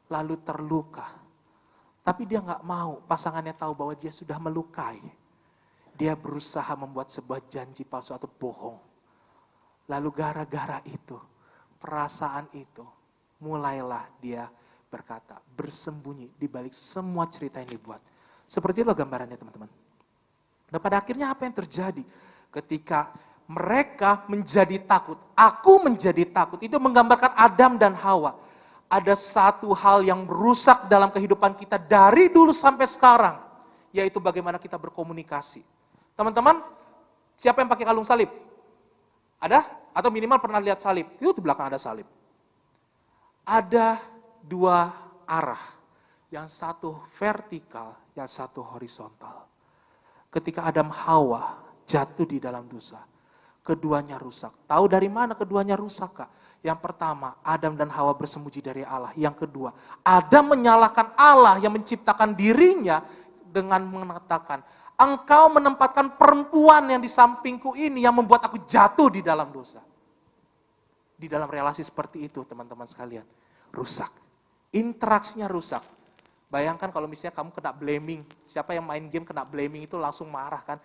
lalu terluka. Tapi dia nggak mau pasangannya tahu bahwa dia sudah melukai. Dia berusaha membuat sebuah janji palsu atau bohong. Lalu gara-gara itu, perasaan itu, mulailah dia berkata, bersembunyi di balik semua cerita yang dibuat. Seperti itu gambarannya teman-teman. Dan pada akhirnya apa yang terjadi? Ketika mereka menjadi takut, aku menjadi takut, itu menggambarkan Adam dan Hawa. Ada satu hal yang rusak dalam kehidupan kita dari dulu sampai sekarang, yaitu bagaimana kita berkomunikasi. Teman-teman, siapa yang pakai kalung salib? Ada? Atau minimal pernah lihat salib? Itu di belakang ada salib. Ada dua arah, yang satu vertikal, yang satu horizontal. Ketika Adam Hawa jatuh di dalam dosa, keduanya rusak. Tahu dari mana keduanya rusak, Kak? Yang pertama, Adam dan Hawa bersembunyi dari Allah. Yang kedua, Adam menyalahkan Allah yang menciptakan dirinya dengan mengatakan, engkau menempatkan perempuan yang di sampingku ini yang membuat aku jatuh di dalam dosa. Di dalam relasi seperti itu, teman-teman sekalian, rusak. Interaksinya rusak. Bayangkan kalau misalnya kamu kena blaming. Siapa yang main game kena blaming itu langsung marah kan.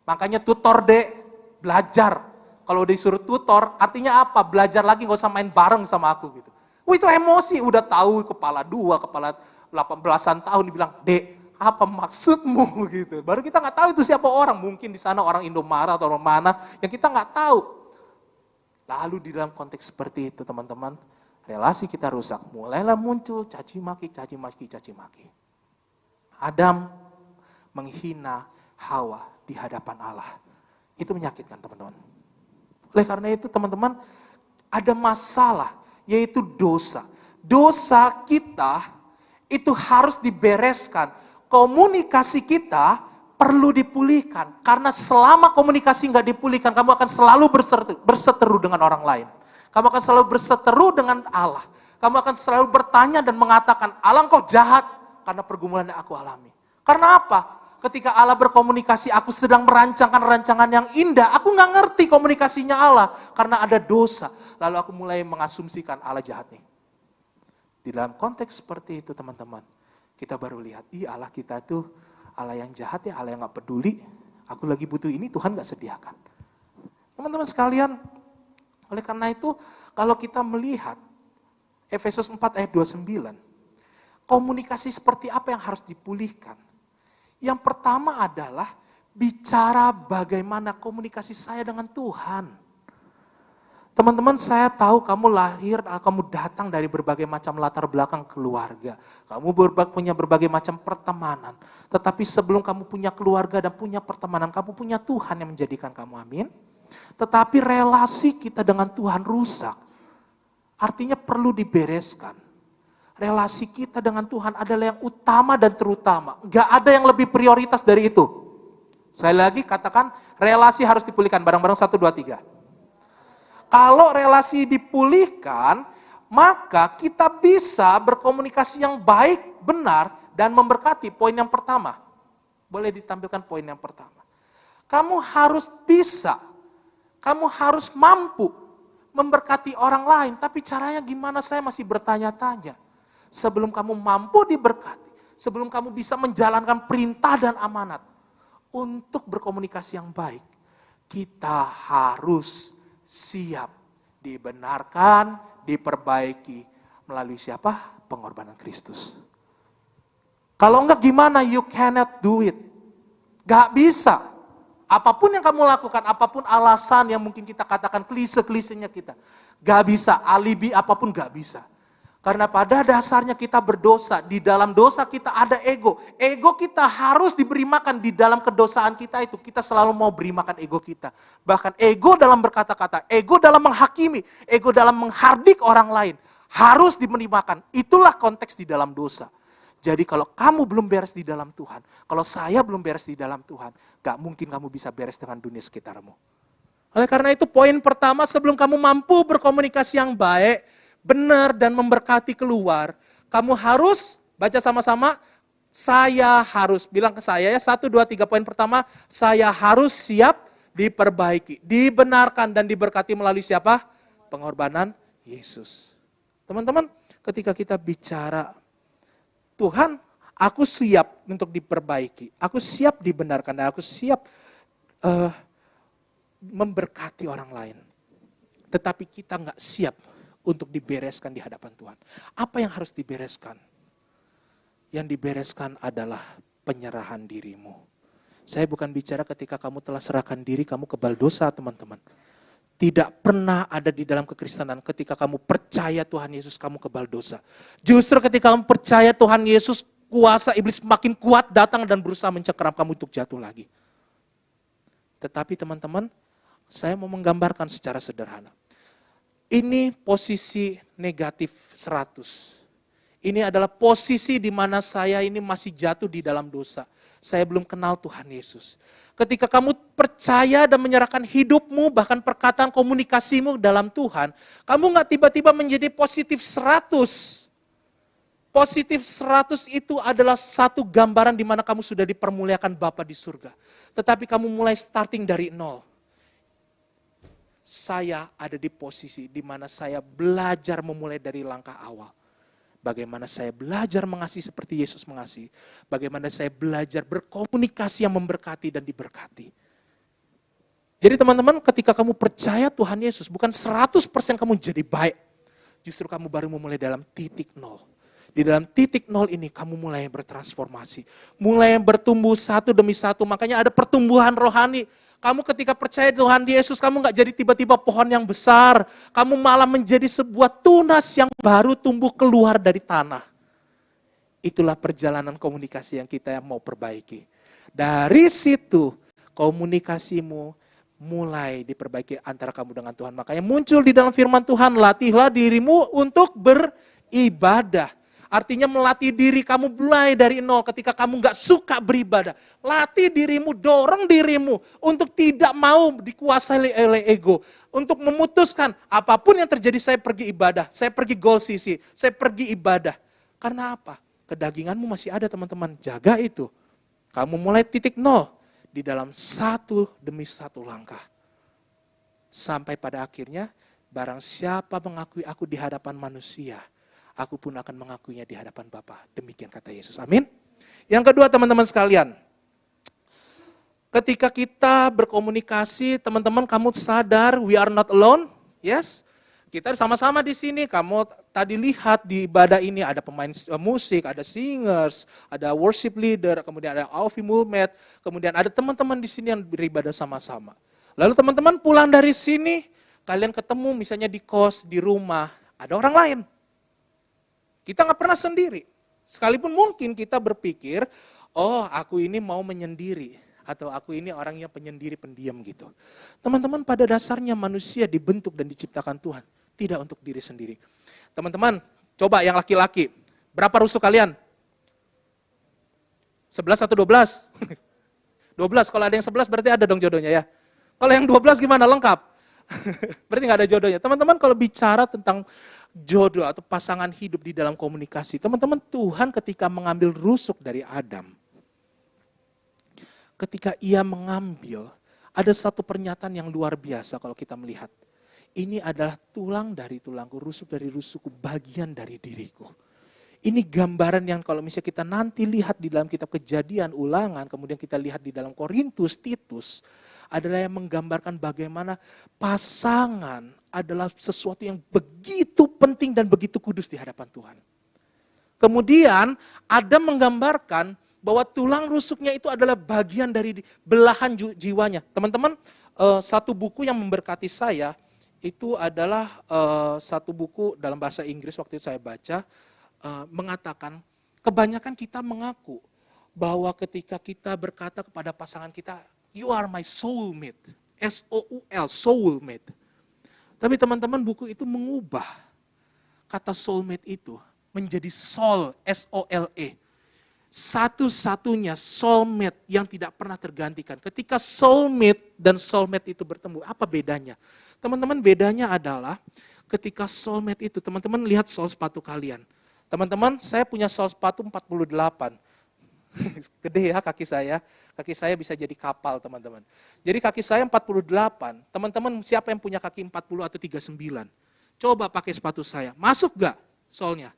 Makanya tutor dek, belajar. Kalau disuruh tutor, artinya apa? Belajar lagi, gak usah main bareng sama aku gitu. Itu emosi, udah tahu kepala 2, kepala 18-an tahun dibilang, dek, apa maksudmu gitu. Baru kita nggak tahu itu siapa orang. Mungkin di sana orang Indomaret atau orang mana yang kita nggak tahu. Lalu di dalam konteks seperti itu teman-teman, relasi kita rusak. Mulailah muncul caci maki, caci maki, caci maki. Adam menghina Hawa di hadapan Allah. Itu menyakitkan teman-teman. Oleh karena itu teman-teman, ada masalah yaitu dosa. Dosa kita itu harus dibereskan. Komunikasi kita perlu dipulihkan. Karena selama komunikasi nggak dipulihkan, kamu akan selalu berseteru dengan orang lain. Kamu akan selalu berseteru dengan Allah. Kamu akan selalu bertanya dan mengatakan, Allah engkau jahat karena pergumulan yang aku alami. Karena apa? Ketika Allah berkomunikasi, aku sedang merancangkan rancangan yang indah. Aku nggak ngerti komunikasinya Allah karena ada dosa. Lalu aku mulai mengasumsikan Allah jahat nih. Di dalam konteks seperti itu teman-teman, kita baru lihat, Allah kita tuh Allah yang jahat ya, Allah yang gak peduli. Aku lagi butuh ini, Tuhan gak sediakan. Teman-teman sekalian, oleh karena itu, kalau kita melihat Efesus 4 ayat 29, komunikasi seperti apa yang harus dipulihkan? Yang pertama adalah bicara bagaimana komunikasi saya dengan Tuhan. Teman-teman, saya tahu kamu lahir, kamu datang dari berbagai macam latar belakang keluarga. Kamu punya berbagai macam pertemanan. Tetapi sebelum kamu punya keluarga dan punya pertemanan, kamu punya Tuhan yang menjadikan kamu, amin. Tetapi relasi kita dengan Tuhan rusak. Artinya perlu dibereskan. Relasi kita dengan Tuhan adalah yang utama dan terutama. Gak ada yang lebih prioritas dari itu. Sekali lagi katakan, relasi harus dipulihkan. Bareng-bareng 1, 2, 3. Kalau relasi dipulihkan, maka kita bisa berkomunikasi yang baik, benar, dan memberkati. Poin yang pertama. Boleh ditampilkan poin yang pertama. Kamu harus bisa, kamu harus mampu memberkati orang lain. Tapi caranya gimana, saya masih bertanya-tanya. Sebelum kamu mampu diberkati, sebelum kamu bisa menjalankan perintah dan amanat untuk berkomunikasi yang baik, kita harus siap dibenarkan, diperbaiki melalui siapa? Pengorbanan Kristus. Kalau enggak gimana? You cannot do it. Gak bisa. Apapun yang kamu lakukan, apapun alasan yang mungkin kita katakan klise-klisenya kita, gak bisa. Alibi apapun gak bisa. Karena pada dasarnya kita berdosa, di dalam dosa kita ada ego. Ego kita harus diberi makan di dalam kedosaan kita itu. Kita selalu mau beri makan ego kita. Bahkan ego dalam berkata-kata, ego dalam menghakimi, ego dalam menghardik orang lain. Harus diberi makan. Itulah konteks di dalam dosa. Jadi kalau kamu belum beres di dalam Tuhan, kalau saya belum beres di dalam Tuhan, gak mungkin kamu bisa beres dengan dunia sekitarmu. Oleh karena itu poin pertama, sebelum kamu mampu berkomunikasi yang baik, benar dan memberkati keluar, kamu harus baca sama-sama, Saya harus, bilang ke saya ya, 1, 2, 3 poin pertama, saya harus siap diperbaiki, dibenarkan dan diberkati melalui siapa? Pengorbanan Yesus. Teman-teman, ketika kita bicara, Tuhan, aku siap untuk diperbaiki, aku siap dibenarkan, dan aku siap memberkati orang lain. Tetapi kita nggak siap untuk dibereskan di hadapan Tuhan. Apa yang harus dibereskan? Yang dibereskan adalah penyerahan dirimu. Saya bukan bicara ketika kamu telah serahkan diri, kamu kebal dosa, teman-teman. Tidak pernah ada di dalam kekristenan ketika kamu percaya Tuhan Yesus, kamu kebal dosa. Justru ketika kamu percaya Tuhan Yesus, kuasa iblis makin kuat datang dan berusaha mencengkeram kamu untuk jatuh lagi. Tetapi teman-teman, saya mau menggambarkan secara sederhana. Ini posisi negatif 100. Ini adalah posisi di mana saya ini masih jatuh di dalam dosa. Saya belum kenal Tuhan Yesus. Ketika kamu percaya dan menyerahkan hidupmu, bahkan perkataan komunikasimu dalam Tuhan, kamu nggak tiba-tiba menjadi positif 100. Positif 100 itu adalah satu gambaran di mana kamu sudah dipermuliakan Bapa di surga. Tetapi kamu mulai starting dari nol. Saya ada di posisi di mana saya belajar memulai dari langkah awal. Bagaimana saya belajar mengasihi seperti Yesus mengasihi. Bagaimana saya belajar berkomunikasi yang memberkati dan diberkati. Jadi teman-teman, ketika kamu percaya Tuhan Yesus, bukan 100% kamu jadi baik. Justru kamu baru memulai dalam titik nol. Di dalam titik nol ini kamu mulai bertransformasi. Mulai bertumbuh satu demi satu. Makanya ada pertumbuhan rohani. Kamu ketika percaya Tuhan Yesus, kamu gak jadi tiba-tiba pohon yang besar. Kamu malah menjadi sebuah tunas yang baru tumbuh keluar dari tanah. Itulah perjalanan komunikasi yang kita mau perbaiki. Dari situ, komunikasimu mulai diperbaiki antara kamu dengan Tuhan. Makanya muncul di dalam firman Tuhan, latihlah dirimu untuk beribadah. Artinya melatih diri kamu mulai dari nol ketika kamu gak suka beribadah. Latih dirimu, dorong dirimu untuk tidak mau dikuasai oleh ego. Untuk memutuskan apapun yang terjadi saya pergi ibadah, saya pergi goal CC, saya pergi ibadah. Karena apa? Kedaginganmu masih ada teman-teman, jaga itu. Kamu mulai titik nol di dalam satu demi satu langkah. Sampai pada akhirnya barang siapa mengakui aku di hadapan manusia, aku pun akan mengakuinya di hadapan Bapa. Demikian kata Yesus. Amin. Yang kedua teman-teman sekalian. Ketika kita berkomunikasi, teman-teman kamu sadar we are not alone. Yes. Kita sama-sama di sini. Kamu tadi lihat di ibadah ini ada pemain musik, ada singers, ada worship leader, kemudian ada Alfie Mulmet, kemudian ada teman-teman di sini yang beribadah sama-sama. Lalu teman-teman pulang dari sini, kalian ketemu misalnya di kos, di rumah, ada orang lain. Kita nggak pernah sendiri. Sekalipun mungkin kita berpikir, oh aku ini mau menyendiri. Atau aku ini orangnya penyendiri, pendiam gitu. Teman-teman pada dasarnya manusia dibentuk dan diciptakan Tuhan. Tidak untuk diri sendiri. Teman-teman, coba yang laki-laki. Berapa rusuk kalian? 11 atau 12? 12, kalau ada yang 11 berarti ada dong jodohnya ya. Kalau yang 12 gimana? Lengkap? Berarti nggak ada jodohnya. Teman-teman kalau bicara tentang jodoh atau pasangan hidup di dalam komunikasi, teman-teman Tuhan ketika mengambil rusuk dari Adam, ketika ia mengambil, ada satu pernyataan yang luar biasa kalau kita melihat. Ini adalah tulang dari tulangku, rusuk dari rusukku, bagian dari diriku. Ini gambaran yang kalau misalnya kita nanti lihat di dalam kitab Kejadian, Ulangan, kemudian kita lihat di dalam Korintus, Titus, adalah yang menggambarkan bagaimana pasangan adalah sesuatu yang begitu penting dan begitu kudus di hadapan Tuhan. Kemudian Adam menggambarkan bahwa tulang rusuknya itu adalah bagian dari belahan jiwanya. Teman-teman, satu buku yang memberkati saya, itu adalah satu buku dalam bahasa Inggris waktu itu saya baca, mengatakan kebanyakan kita mengaku bahwa ketika kita berkata kepada pasangan kita, you are my soulmate, S-O-U-L, soulmate. Tapi teman-teman buku itu mengubah kata soulmate itu menjadi soul, S-O-L-E. Satu-satunya soulmate yang tidak pernah tergantikan. Ketika soulmate dan soulmate itu bertemu, apa bedanya? Teman-teman bedanya adalah ketika soulmate itu, teman-teman lihat sol sepatu kalian. Teman-teman, saya punya sol sepatu 48. Gede ya kaki saya. Kaki saya bisa jadi kapal, teman-teman. Jadi kaki saya 48. Teman-teman siapa yang punya kaki 40 atau 39? Coba pakai sepatu saya. Masuk gak solnya?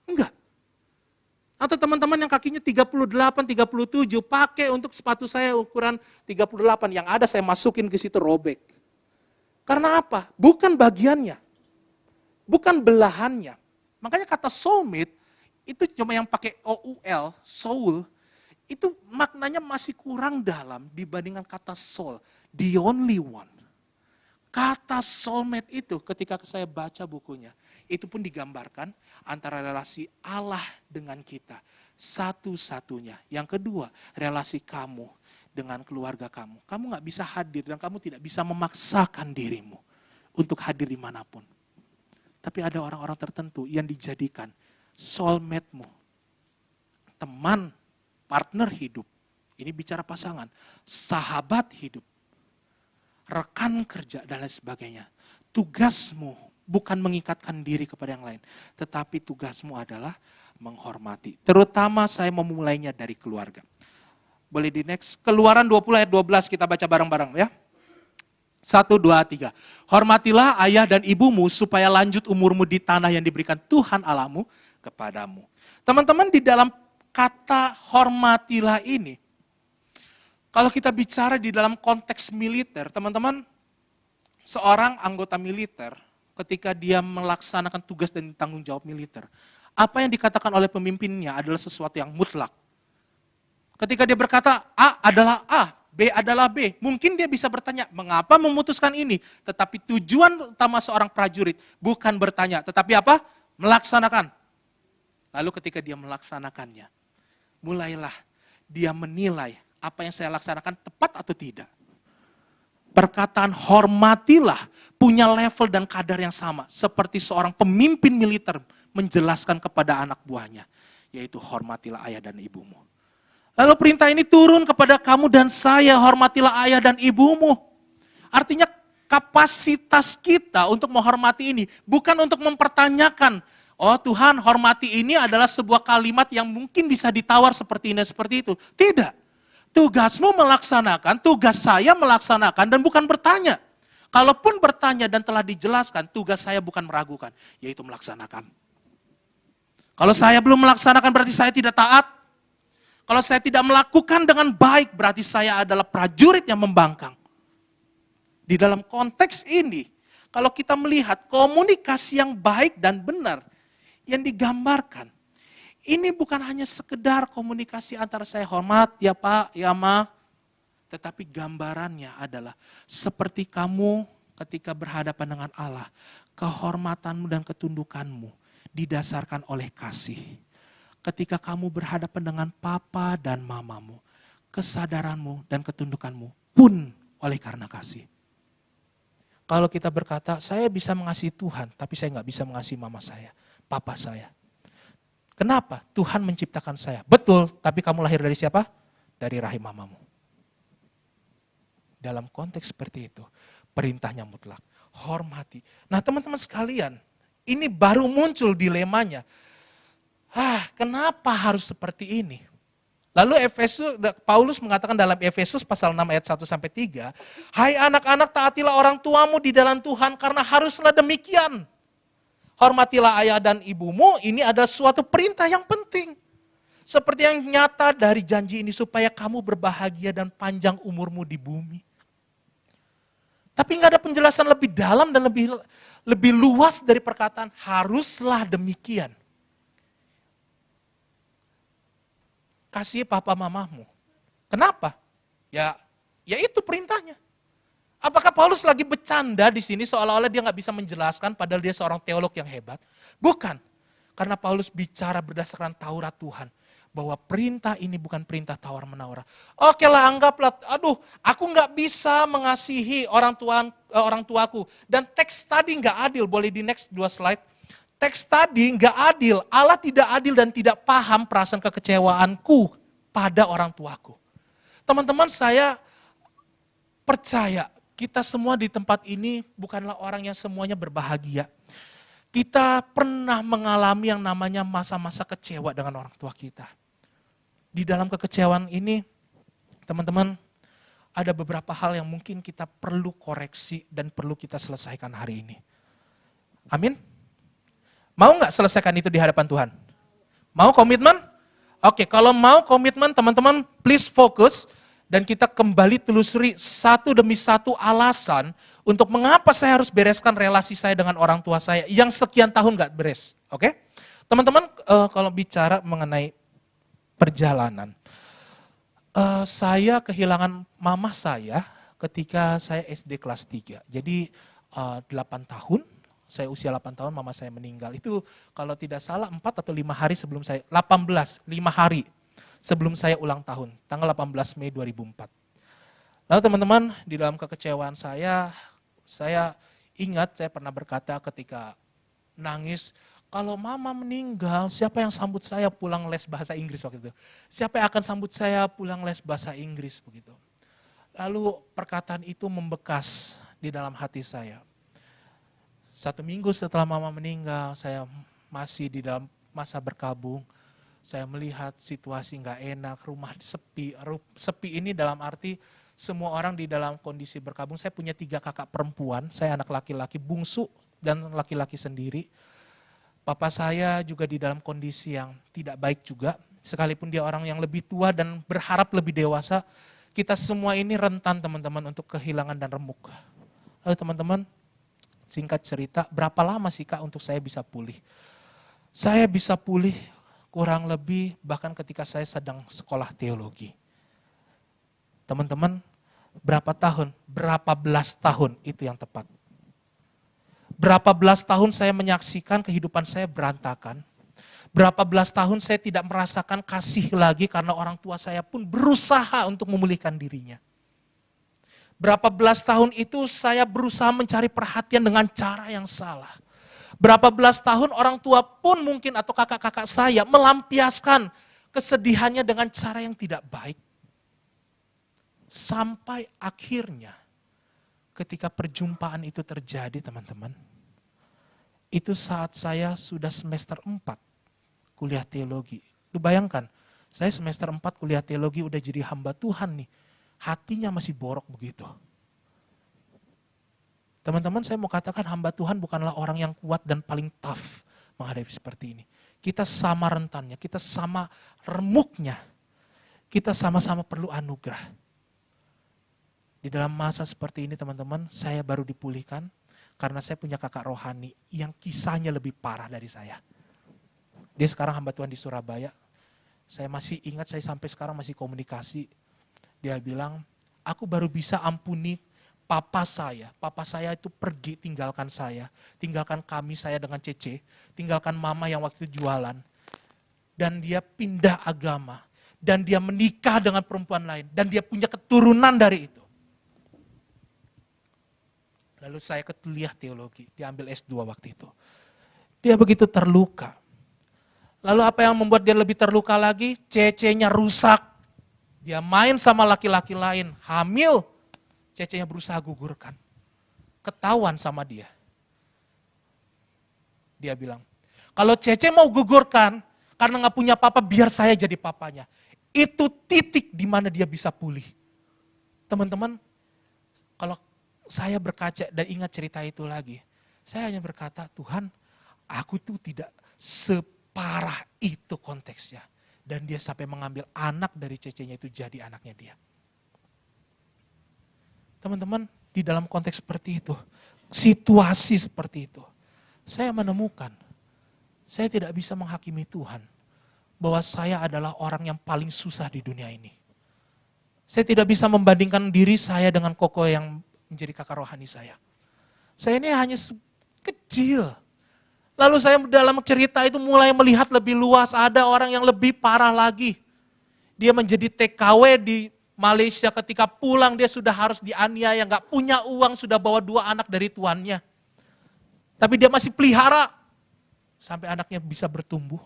Enggak. Atau teman-teman yang kakinya 38, 37, pakai untuk sepatu saya ukuran 38. Yang ada saya masukin ke situ robek. Karena apa? Bukan bagiannya. Bukan belahannya. Makanya kata soulmate, itu cuma yang pakai OUL, soul, itu maknanya masih kurang dalam dibandingkan kata soul, the only one. Kata soulmate itu ketika saya baca bukunya, itu pun digambarkan antara relasi Allah dengan kita, satu-satunya. Yang kedua, relasi kamu dengan keluarga kamu. Kamu gak bisa hadir dan kamu tidak bisa memaksakan dirimu untuk hadir dimanapun. Tapi ada orang-orang tertentu yang dijadikan soulmate-mu, teman, partner hidup. Ini bicara pasangan, sahabat hidup, rekan kerja dan lain sebagainya. Tugasmu bukan mengikatkan diri kepada yang lain, tetapi tugasmu adalah menghormati. Terutama saya memulainya dari keluarga. Boleh di next, Keluaran 20 ayat 12 kita baca bareng-bareng ya. 1, 2, 3. Hormatilah ayah dan ibumu supaya lanjut umurmu di tanah yang diberikan Tuhan Allahmu kepadamu. Teman-teman, di dalam kata hormatilah ini, kalau kita bicara di dalam konteks militer, teman-teman, seorang anggota militer ketika dia melaksanakan tugas dan tanggung jawab militer, apa yang dikatakan oleh pemimpinnya adalah sesuatu yang mutlak. Ketika dia berkata A adalah A, B adalah B, mungkin dia bisa bertanya, mengapa memutuskan ini? Tetapi tujuan utama seorang prajurit bukan bertanya, tetapi apa? Melaksanakan. Lalu ketika dia melaksanakannya, mulailah dia menilai apa yang saya laksanakan tepat atau tidak. Perkataan hormatilah punya level dan kadar yang sama. Seperti seorang pemimpin militer menjelaskan kepada anak buahnya. Yaitu hormatilah ayah dan ibumu. Lalu perintah ini turun kepada kamu dan saya, hormatilah ayah dan ibumu. Artinya kapasitas kita untuk menghormati ini bukan untuk mempertanyakan, oh Tuhan, hormati ini adalah sebuah kalimat yang mungkin bisa ditawar seperti ini, seperti itu. Tidak. Tugasmu melaksanakan, tugas saya melaksanakan dan bukan bertanya. Kalaupun bertanya dan telah dijelaskan, tugas saya bukan meragukan, yaitu melaksanakan. Kalau saya belum melaksanakan berarti saya tidak taat. Kalau saya tidak melakukan dengan baik berarti saya adalah prajurit yang membangkang. Di dalam konteks ini, kalau kita melihat komunikasi yang baik dan benar yang digambarkan, ini bukan hanya sekedar komunikasi antara saya hormat, ya Pak, ya Ma, tetapi gambarannya adalah seperti kamu ketika berhadapan dengan Allah, kehormatanmu dan ketundukanmu didasarkan oleh kasih. Ketika kamu berhadapan dengan papa dan mamamu, kesadaranmu dan ketundukanmu pun oleh karena kasih. Kalau kita berkata, saya bisa mengasihi Tuhan, tapi saya nggak bisa mengasihi mama saya, papa saya. Kenapa? Tuhan menciptakan saya. Betul, tapi kamu lahir dari siapa? Dari rahim mamamu. Dalam konteks seperti itu, perintahnya mutlak. Hormati. Nah teman-teman sekalian, ini baru muncul dilemanya. Kenapa harus seperti ini? Lalu Paulus mengatakan dalam Efesus pasal 6 ayat 1-3, hai anak-anak taatilah orang tuamu di dalam Tuhan karena haruslah demikian. Hormatilah ayah dan ibumu, ini adalah suatu perintah yang penting. Seperti yang nyata dari janji ini supaya kamu berbahagia dan panjang umurmu di bumi. Tapi nggak ada penjelasan lebih dalam dan lebih luas dari perkataan haruslah demikian. Kasih papa mamamu. Kenapa? Ya itu perintahnya. Apakah Paulus lagi bercanda di sini seolah-olah dia nggak bisa menjelaskan padahal dia seorang teolog yang hebat? Bukan. Karena Paulus bicara berdasarkan Taurat Tuhan. Bahwa perintah ini bukan perintah tawar-menawar. Oke lah, anggaplah, aku nggak bisa mengasihi orang tuaku. Dan teks tadi nggak adil, boleh di next 2 slide. Teks tadi nggak adil, Allah tidak adil dan tidak paham perasaan kekecewaanku pada orang tuaku. Teman-teman, saya percaya kita semua di tempat ini bukanlah orang yang semuanya berbahagia. Kita pernah mengalami yang namanya masa-masa kecewa dengan orang tua kita. di dalam kekecewaan ini, teman-teman, ada beberapa hal yang mungkin kita perlu koreksi dan perlu kita selesaikan hari ini. Amin? Mau nggak selesaikan itu di hadapan Tuhan? Mau komitmen? Oke, kalau mau komitmen, teman-teman please fokus dan kita kembali telusuri satu demi satu alasan untuk mengapa saya harus bereskan relasi saya dengan orang tua saya yang sekian tahun nggak beres. Oke? Teman-teman, kalau bicara mengenai perjalanan, saya kehilangan mama saya ketika saya SD kelas 3. Jadi 8 tahun, saya usia 8 tahun mama saya meninggal. Itu kalau tidak salah 4 atau 5 hari sebelum saya, 5 hari sebelum saya ulang tahun, tanggal 18 Mei 2004. Lalu teman-teman, di dalam kekecewaan saya ingat saya pernah berkata ketika nangis, kalau mama meninggal, siapa yang sambut saya pulang les bahasa Inggris waktu itu? Siapa yang akan sambut saya pulang les bahasa Inggris begitu? Lalu perkataan itu membekas di dalam hati saya. 1 minggu setelah mama meninggal, saya masih di dalam masa berkabung. Saya melihat situasi nggak enak, rumah sepi. Sepi ini dalam arti semua orang di dalam kondisi berkabung. Saya punya 3 kakak perempuan, saya anak laki-laki bungsu dan laki-laki sendiri. Papa saya juga di dalam kondisi yang tidak baik juga, sekalipun dia orang yang lebih tua dan berharap lebih dewasa, kita semua ini rentan teman-teman untuk kehilangan dan remuk. Lalu teman-teman, singkat cerita, berapa lama sih Kak untuk saya bisa pulih? Saya bisa pulih kurang lebih bahkan ketika saya sedang sekolah teologi. Teman-teman, berapa tahun? Berapa belas tahun itu yang tepat? Berapa belas tahun saya menyaksikan kehidupan saya berantakan. Berapa belas tahun saya tidak merasakan kasih lagi karena orang tua saya pun berusaha untuk memulihkan dirinya. Berapa belas tahun itu saya berusaha mencari perhatian dengan cara yang salah. Berapa belas tahun orang tua pun mungkin atau kakak-kakak saya melampiaskan kesedihannya dengan cara yang tidak baik. Sampai akhirnya ketika perjumpaan itu terjadi teman-teman, itu saat saya sudah semester 4 kuliah teologi. Lu bayangkan, saya semester 4 kuliah teologi udah jadi hamba Tuhan nih, hatinya masih borok begitu. Teman-teman, saya mau katakan hamba Tuhan bukanlah orang yang kuat dan paling tough menghadapi seperti ini. Kita sama rentannya, kita sama remuknya, kita sama-sama perlu anugerah. Di dalam masa seperti ini teman-teman, saya baru dipulihkan karena saya punya kakak rohani yang kisahnya lebih parah dari saya. Dia sekarang hamba Tuhan di Surabaya. Saya masih ingat, saya sampai sekarang masih komunikasi. Dia bilang, aku baru bisa ampuni papa saya. Papa saya itu pergi tinggalkan saya, tinggalkan kami, saya dengan Cece, tinggalkan mama yang waktu itu jualan. Dan dia pindah agama. Dan dia menikah dengan perempuan lain. Dan dia punya keturunan dari itu. Lalu saya ke kuliah teologi, dia ambil S2 waktu itu. Dia begitu terluka. Lalu apa yang membuat dia lebih terluka lagi? Cece-nya rusak. Dia main sama laki-laki lain, hamil. Cece-nya berusaha gugurkan. Ketahuan sama dia. Dia bilang, kalau Cece mau gugurkan, karena gak punya papa, biar saya jadi papanya. Itu titik di mana dia bisa pulih. Teman-teman, kalau saya berkaca dan ingat cerita itu lagi. Saya hanya berkata, Tuhan, aku tuh tidak separah itu konteksnya. Dan dia sampai mengambil anak dari Cece-nya itu jadi anaknya dia. Teman-teman, di dalam konteks seperti itu, situasi seperti itu, saya menemukan, saya tidak bisa menghakimi Tuhan bahwa saya adalah orang yang paling susah di dunia ini. Saya tidak bisa membandingkan diri saya dengan Koko yang menjadi kakak rohani saya. Saya ini hanya kecil. Lalu saya dalam cerita itu mulai melihat lebih luas, ada orang yang lebih parah lagi. Dia menjadi TKW di Malaysia, ketika pulang dia sudah harus dianiaya, gak punya uang, sudah bawa 2 anak dari tuannya. Tapi dia masih pelihara, sampai anaknya bisa bertumbuh.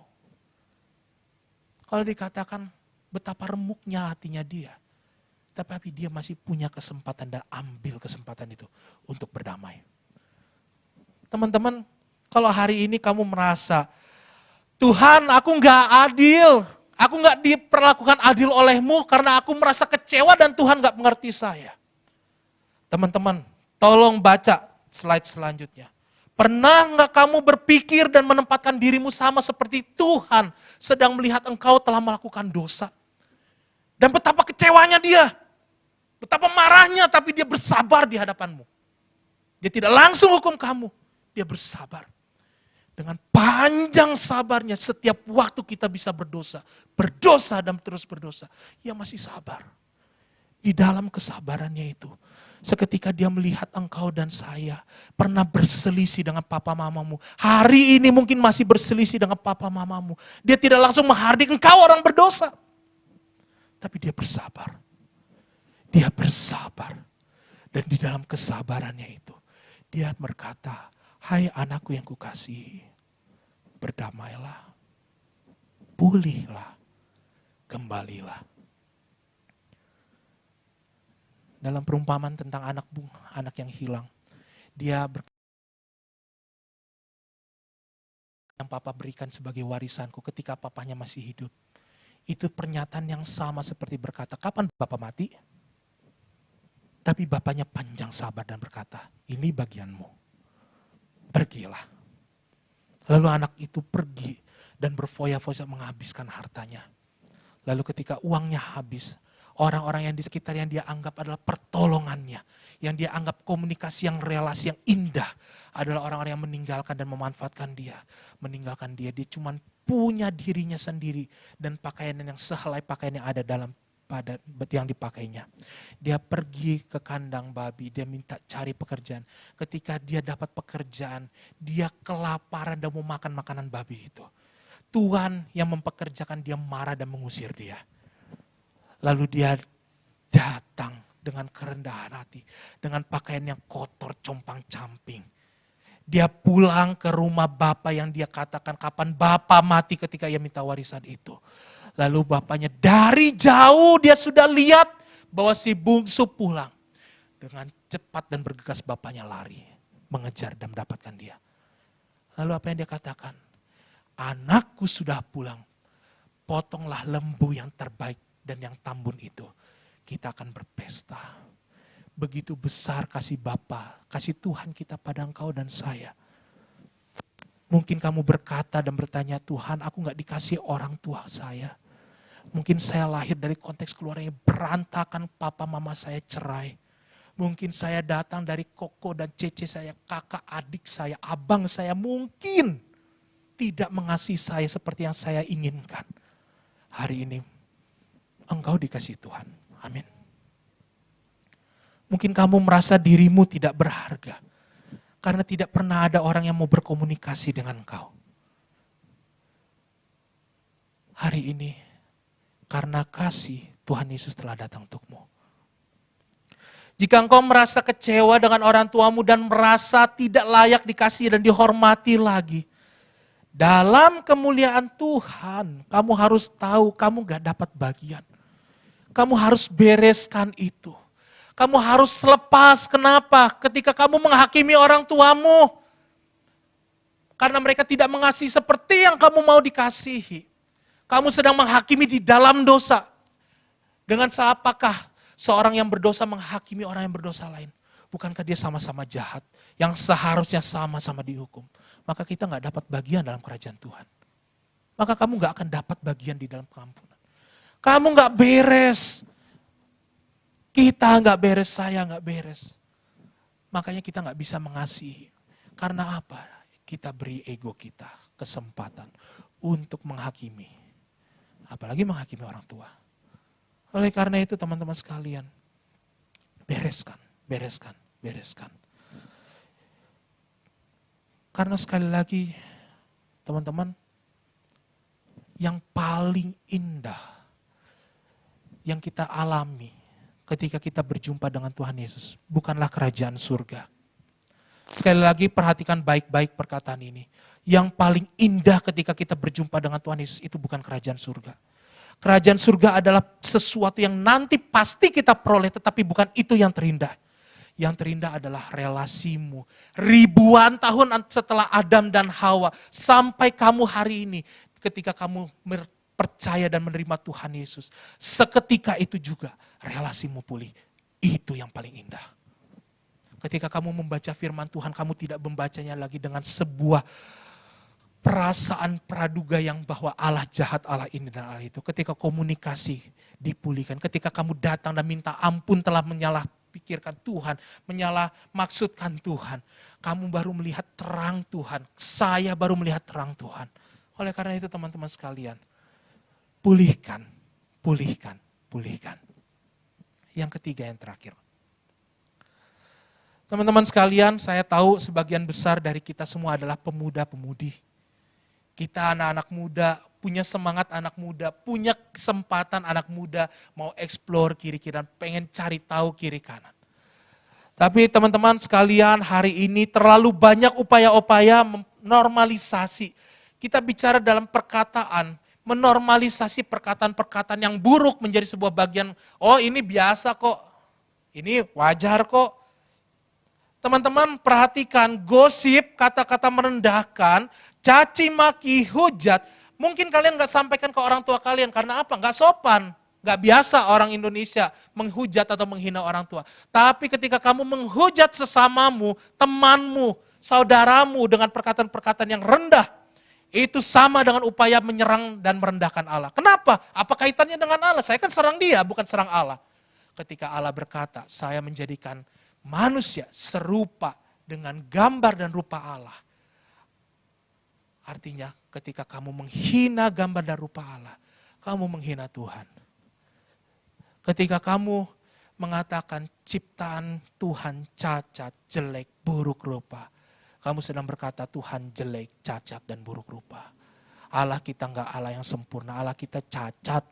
Kalau dikatakan betapa remuknya hatinya dia, tapi dia masih punya kesempatan dan ambil kesempatan itu untuk berdamai. Teman-teman, kalau hari ini kamu merasa, Tuhan aku gak adil, Aku nggak diperlakukan adil olehmu karena aku merasa kecewa dan Tuhan nggak mengerti saya. Teman-teman, tolong baca slide selanjutnya. Pernah nggak kamu berpikir dan menempatkan dirimu sama seperti Tuhan sedang melihat engkau telah melakukan dosa? Dan betapa kecewanya dia, betapa marahnya, tapi dia bersabar di hadapanmu. Dia tidak langsung hukum kamu, dia bersabar. Dengan panjang sabarnya setiap waktu kita bisa berdosa dan terus berdosa. Ia masih sabar. Di dalam kesabarannya itu, seketika dia melihat engkau dan saya pernah berselisih dengan papa mamamu. Hari ini mungkin masih berselisih dengan papa mamamu. Dia tidak langsung menghardik engkau orang berdosa. Tapi dia bersabar. Dia bersabar. Dan di dalam kesabarannya itu, dia berkata, hai anakku yang kukasihi, berdamailah, pulihlah, kembalilah. Dalam perumpamaan tentang anak yang hilang, dia yang papa berikan sebagai warisanku ketika papanya masih hidup. Itu pernyataan yang sama seperti berkata, kapan bapak mati? Tapi bapaknya panjang sabar dan berkata, ini bagianmu. Pergilah. Lalu anak itu pergi dan berfoya-foya menghabiskan hartanya. Lalu ketika uangnya habis, orang-orang yang di sekitar yang dia anggap adalah pertolongannya, yang dia anggap komunikasi yang relasi yang indah, adalah orang-orang yang meninggalkan dan memanfaatkan dia. Meninggalkan dia, dia cuma punya dirinya sendiri dan pakaian yang sehelai pakaian yang ada dalam pada yang dipakainya. Dia pergi ke kandang babi, dia minta cari pekerjaan. Ketika dia dapat pekerjaan, dia kelaparan dan mau makan makanan babi itu. Tuhan yang mempekerjakan dia marah dan mengusir dia. Lalu dia datang dengan kerendahan hati, dengan pakaian yang kotor, compang-camping. Dia pulang ke rumah bapak yang dia katakan kapan bapak mati ketika ia minta warisan itu. Lalu bapaknya dari jauh dia sudah lihat bahwa si bungsu pulang. Dengan cepat dan bergegas bapaknya lari, mengejar dan mendapatkan dia. Lalu apa yang dia katakan? Anakku sudah pulang, potonglah lembu yang terbaik dan yang tambun itu. Kita akan berpesta. Begitu besar kasih Bapa, kasih Tuhan kita pada engkau dan saya. Mungkin kamu berkata dan bertanya, Tuhan aku gak dikasih orang tua saya. Mungkin saya lahir dari konteks keluarga yang berantakan, papa mama saya cerai. Mungkin saya datang dari koko dan cece saya, kakak adik saya, abang saya mungkin tidak mengasihi saya seperti yang saya inginkan. Hari ini engkau dikasih Tuhan. Amin. Mungkin kamu merasa dirimu tidak berharga. Karena tidak pernah ada orang yang mau berkomunikasi dengan engkau. Hari ini, karena kasih Tuhan Yesus telah datang untukmu. Jika engkau merasa kecewa dengan orang tuamu dan merasa tidak layak dikasih dan dihormati lagi. Dalam kemuliaan Tuhan, kamu harus tahu kamu gak dapat bagian. Kamu harus bereskan itu. Kamu harus lepas, kenapa? Ketika kamu menghakimi orang tuamu. Karena mereka tidak mengasihi seperti yang kamu mau dikasihi. Kamu sedang menghakimi di dalam dosa. Dengan apakah seorang yang berdosa menghakimi orang yang berdosa lain? Bukankah dia sama-sama jahat? Yang seharusnya sama-sama dihukum. Maka kita gak dapat bagian dalam kerajaan Tuhan. Maka kamu gak akan dapat bagian di dalam pengampunan. Kamu gak beres. Kita gak beres, saya gak beres. Makanya kita gak bisa mengasihi. Karena apa? Kita beri ego kita kesempatan untuk menghakimi. Apalagi menghakimi orang tua. Oleh karena itu teman-teman sekalian, bereskan. Karena sekali lagi teman-teman, yang paling indah yang kita alami ketika kita berjumpa dengan Tuhan Yesus bukanlah kerajaan surga. Sekali lagi perhatikan baik-baik perkataan ini. Yang paling indah ketika kita berjumpa dengan Tuhan Yesus itu bukan kerajaan surga. Kerajaan surga adalah sesuatu yang nanti pasti kita peroleh, tetapi bukan itu yang terindah. Yang terindah adalah relasimu. Ribuan tahun setelah Adam dan Hawa, sampai kamu hari ini, ketika kamu percaya dan menerima Tuhan Yesus, seketika itu juga relasimu pulih. Itu yang paling indah. Ketika kamu membaca firman Tuhan, kamu tidak membacanya lagi dengan sebuah perasaan praduga yang bahwa Allah jahat, Allah ini dan Allah itu. Ketika komunikasi dipulihkan, ketika kamu datang dan minta ampun telah menyalah pikirkan Tuhan, menyalah maksudkan Tuhan, kamu baru melihat terang Tuhan, saya baru melihat terang Tuhan. Oleh karena itu teman-teman sekalian, pulihkan, pulihkan, pulihkan. Yang ketiga, yang terakhir. Teman-teman sekalian, saya tahu sebagian besar dari kita semua adalah pemuda-pemudi. Kita anak-anak muda, punya semangat anak muda, punya kesempatan anak muda, mau explore kiri-kiran, pengen cari tahu kiri kanan. Tapi teman-teman sekalian, hari ini terlalu banyak upaya-upaya normalisasi. Kita bicara dalam perkataan, menormalisasi perkataan-perkataan yang buruk menjadi sebuah bagian, oh ini biasa kok, ini wajar kok. Teman-teman perhatikan, gosip, kata-kata merendahkan, caci maki, hujat, mungkin kalian gak sampaikan ke orang tua kalian, karena apa? Gak sopan, gak biasa orang Indonesia menghujat atau menghina orang tua. Tapi ketika kamu menghujat sesamamu, temanmu, saudaramu dengan perkataan-perkataan yang rendah, itu sama dengan upaya menyerang dan merendahkan Allah. Kenapa? Apa kaitannya dengan Allah? Saya kan serang dia, bukan serang Allah. Ketika Allah berkata, saya menjadikan manusia serupa dengan gambar dan rupa Allah. Artinya ketika kamu menghina gambar dan rupa Allah, kamu menghina Tuhan. Ketika kamu mengatakan ciptaan Tuhan cacat, jelek, buruk rupa, kamu sedang berkata Tuhan jelek, cacat, dan buruk rupa. Allah kita enggak Allah yang sempurna, Allah kita cacat.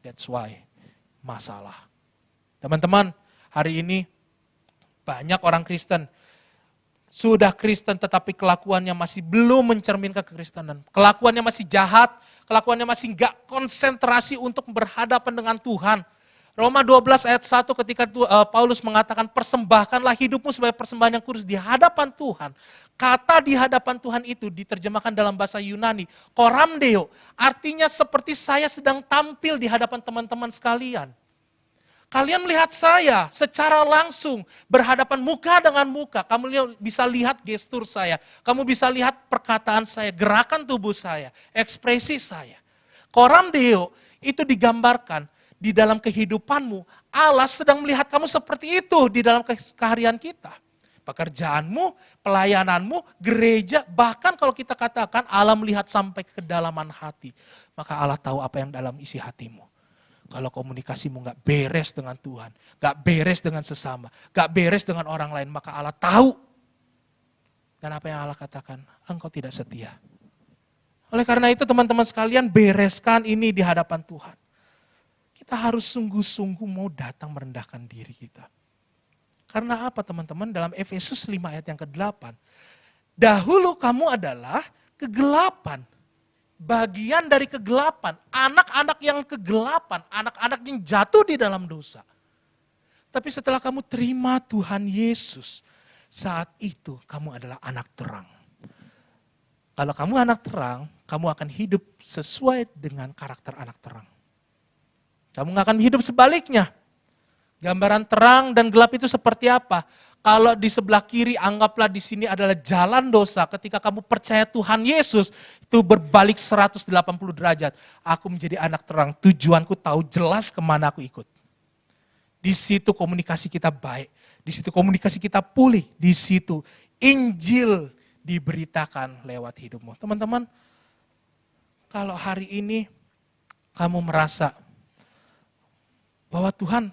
That's why masalah. Teman-teman, hari ini banyak orang Kristen, sudah Kristen tetapi kelakuannya masih belum mencerminkan kekristenan. Kelakuannya masih jahat, kelakuannya masih enggak konsentrasi untuk berhadapan dengan Tuhan. Roma 12 ayat 1 ketika Paulus mengatakan persembahkanlah hidupmu sebagai persembahan yang kudus di hadapan Tuhan. Kata di hadapan Tuhan itu diterjemahkan dalam bahasa Yunani, koramdeo, artinya seperti saya sedang tampil di hadapan teman-teman sekalian. Kalian melihat saya secara langsung, berhadapan muka dengan muka. Kamu bisa lihat gestur saya, kamu bisa lihat perkataan saya, gerakan tubuh saya, ekspresi saya. Koramdeo itu digambarkan di dalam kehidupanmu, Allah sedang melihat kamu seperti itu di dalam keseharian kita. Pekerjaanmu, pelayananmu, gereja, bahkan kalau kita katakan Allah melihat sampai ke kedalaman hati. Maka Allah tahu apa yang dalam isi hatimu. Kalau komunikasimu gak beres dengan Tuhan, gak beres dengan sesama, gak beres dengan orang lain, maka Allah tahu. Dan apa yang Allah katakan, engkau tidak setia. Oleh karena itu teman-teman sekalian, bereskan ini di hadapan Tuhan. Kita harus sungguh-sungguh mau datang merendahkan diri kita. Karena apa teman-teman? Dalam Efesus 5 ayat yang ke-8. Dahulu kamu adalah kegelapan. Bagian dari kegelapan. Anak-anak yang kegelapan. Anak-anak yang jatuh di dalam dosa. Tapi setelah kamu terima Tuhan Yesus. Saat itu kamu adalah anak terang. Kalau kamu anak terang, kamu akan hidup sesuai dengan karakter anak terang. Kamu gak akan hidup sebaliknya. Gambaran terang dan gelap itu seperti apa? Kalau di sebelah kiri anggaplah di sini adalah jalan dosa. Ketika kamu percaya Tuhan Yesus, itu berbalik 180 derajat. Aku menjadi anak terang, tujuanku tahu jelas kemana aku ikut. Di situ komunikasi kita baik, di situ komunikasi kita pulih, di situ Injil diberitakan lewat hidupmu. Teman-teman, kalau hari ini kamu merasa bahwa Tuhan,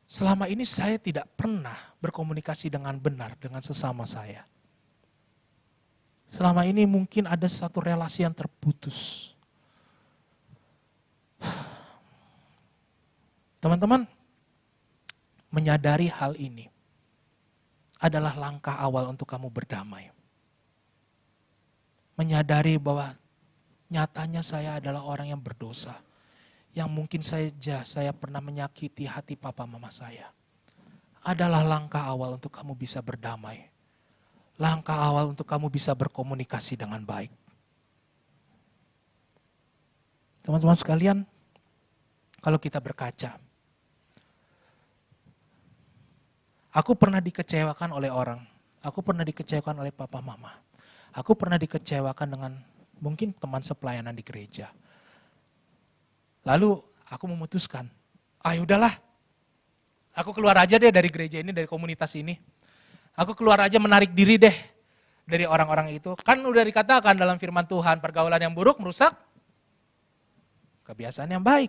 selama ini saya tidak pernah berkomunikasi dengan benar dengan sesama saya. Selama ini mungkin ada satu relasi yang terputus. Teman-teman, menyadari hal ini adalah langkah awal untuk kamu berdamai. Menyadari bahwa nyatanya saya adalah orang yang berdosa. Yang mungkin saja saya pernah menyakiti hati papa mama saya. Adalah langkah awal untuk kamu bisa berdamai. Langkah awal untuk kamu bisa berkomunikasi dengan baik. Teman-teman sekalian, kalau kita berkaca, aku pernah dikecewakan oleh orang, aku pernah dikecewakan oleh papa mama, aku pernah dikecewakan dengan mungkin teman sepelayanan di gereja. Lalu aku memutuskan, udahlah, aku keluar aja deh dari gereja ini, dari komunitas ini. Aku keluar aja, menarik diri deh dari orang-orang itu. Kan udah dikatakan dalam firman Tuhan, pergaulan yang buruk merusak kebiasaan yang baik.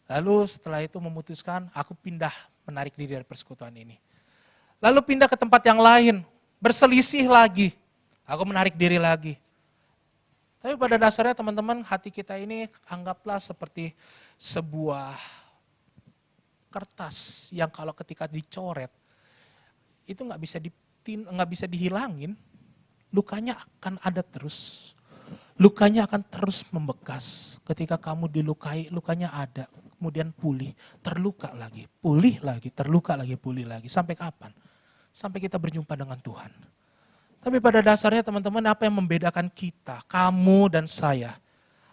Lalu setelah itu memutuskan, aku pindah, menarik diri dari persekutuan ini. Lalu pindah ke tempat yang lain, berselisih lagi. Aku menarik diri lagi. Tapi pada dasarnya teman-teman, hati kita ini anggaplah seperti sebuah kertas yang kalau ketika dicoret, itu nggak bisa dihilangin, lukanya akan ada terus. Lukanya akan terus membekas. Ketika kamu dilukai, lukanya ada, kemudian pulih, terluka lagi, pulih lagi, terluka lagi, pulih lagi. Sampai kapan? Sampai kita berjumpa dengan Tuhan. Tapi pada dasarnya teman-teman, apa yang membedakan kita, kamu dan saya,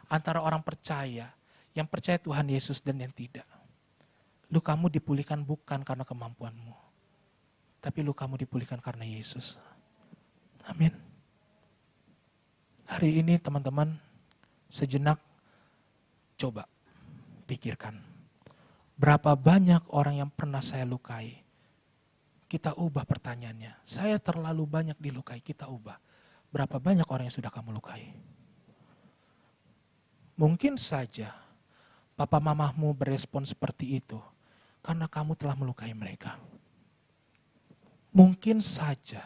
antara orang percaya, yang percaya Tuhan Yesus dan yang tidak. Lukamu dipulihkan bukan karena kemampuanmu, tapi lukamu dipulihkan karena Yesus. Amin. Hari ini teman-teman, sejenak coba pikirkan. Berapa banyak orang yang pernah saya lukai? Kita ubah pertanyaannya. Saya terlalu banyak dilukai, kita ubah. Berapa banyak orang yang sudah kamu lukai? Mungkin saja papa mamamu berespon seperti itu karena kamu telah melukai mereka. Mungkin saja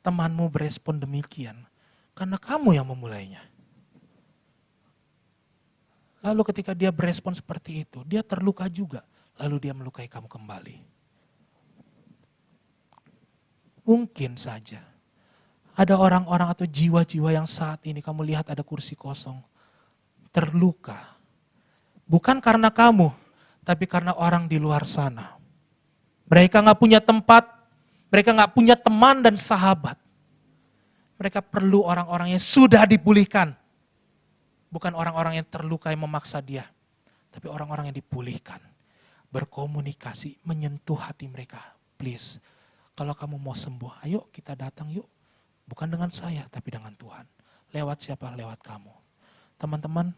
temanmu berespon demikian karena kamu yang memulainya. Lalu ketika dia berespon seperti itu, dia terluka juga. Lalu dia melukai kamu kembali. Mungkin saja ada orang-orang atau jiwa-jiwa yang saat ini kamu lihat ada kursi kosong. Terluka. Bukan karena kamu, tapi karena orang di luar sana. Mereka gak punya tempat, mereka gak punya teman dan sahabat. Mereka perlu orang-orang yang sudah dipulihkan. Bukan orang-orang yang terluka yang memaksa dia. Tapi orang-orang yang dipulihkan. Berkomunikasi, menyentuh hati mereka. Please, kalau kamu mau sembuh, ayo kita datang yuk. Bukan dengan saya, tapi dengan Tuhan. Lewat siapa? Lewat kamu. Teman-teman,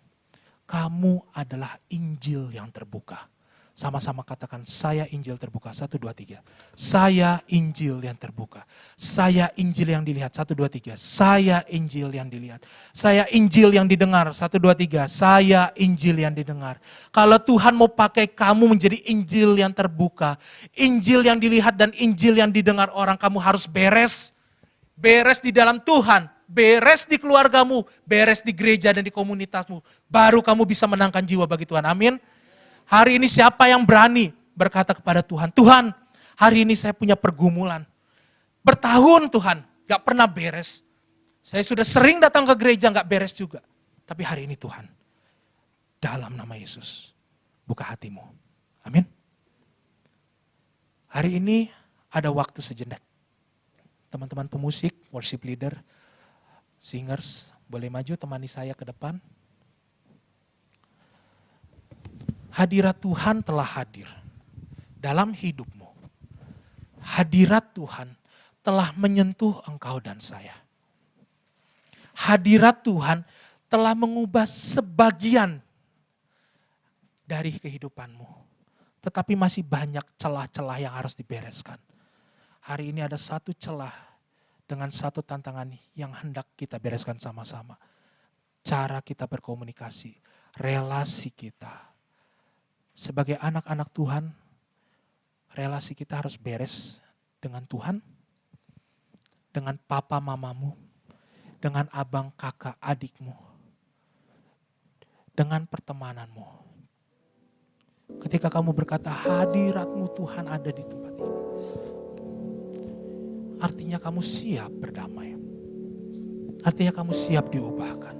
kamu adalah Injil yang terbuka. Sama-sama katakan, saya Injil terbuka. 1, 2, 3. Saya Injil yang terbuka. Saya Injil yang dilihat. 1, 2, 3. Saya Injil yang dilihat. Saya Injil yang didengar. 1, 2, 3. Saya Injil yang didengar. Kalau Tuhan mau pakai kamu menjadi Injil yang terbuka, Injil yang dilihat dan Injil yang didengar orang, kamu harus beres. Beres di dalam Tuhan. Beres di keluargamu. Beres di gereja dan di komunitasmu. Baru kamu bisa menangkan jiwa bagi Tuhan. Amin. Hari ini siapa yang berani berkata kepada Tuhan, Tuhan, hari ini saya punya pergumulan. Bertahun Tuhan, gak pernah beres. Saya sudah sering datang ke gereja, gak beres juga. Tapi hari ini Tuhan, dalam nama Yesus, buka hatimu. Amin. Hari ini ada waktu sejenak. Teman-teman pemusik, worship leader, singers, boleh maju temani saya ke depan. Hadirat Tuhan telah hadir dalam hidupmu. Hadirat Tuhan telah menyentuh engkau dan saya. Hadirat Tuhan telah mengubah sebagian dari kehidupanmu. Tetapi masih banyak celah-celah yang harus dibereskan. Hari ini ada satu celah dengan satu tantangan yang hendak kita bereskan sama-sama. Cara kita berkomunikasi, relasi kita. Sebagai anak-anak Tuhan, relasi kita harus beres dengan Tuhan, dengan papa mamamu, dengan abang kakak adikmu, dengan pertemananmu. Ketika kamu berkata hadiratmu Tuhan ada di tempat ini, artinya kamu siap berdamai. Artinya kamu siap diubahkan.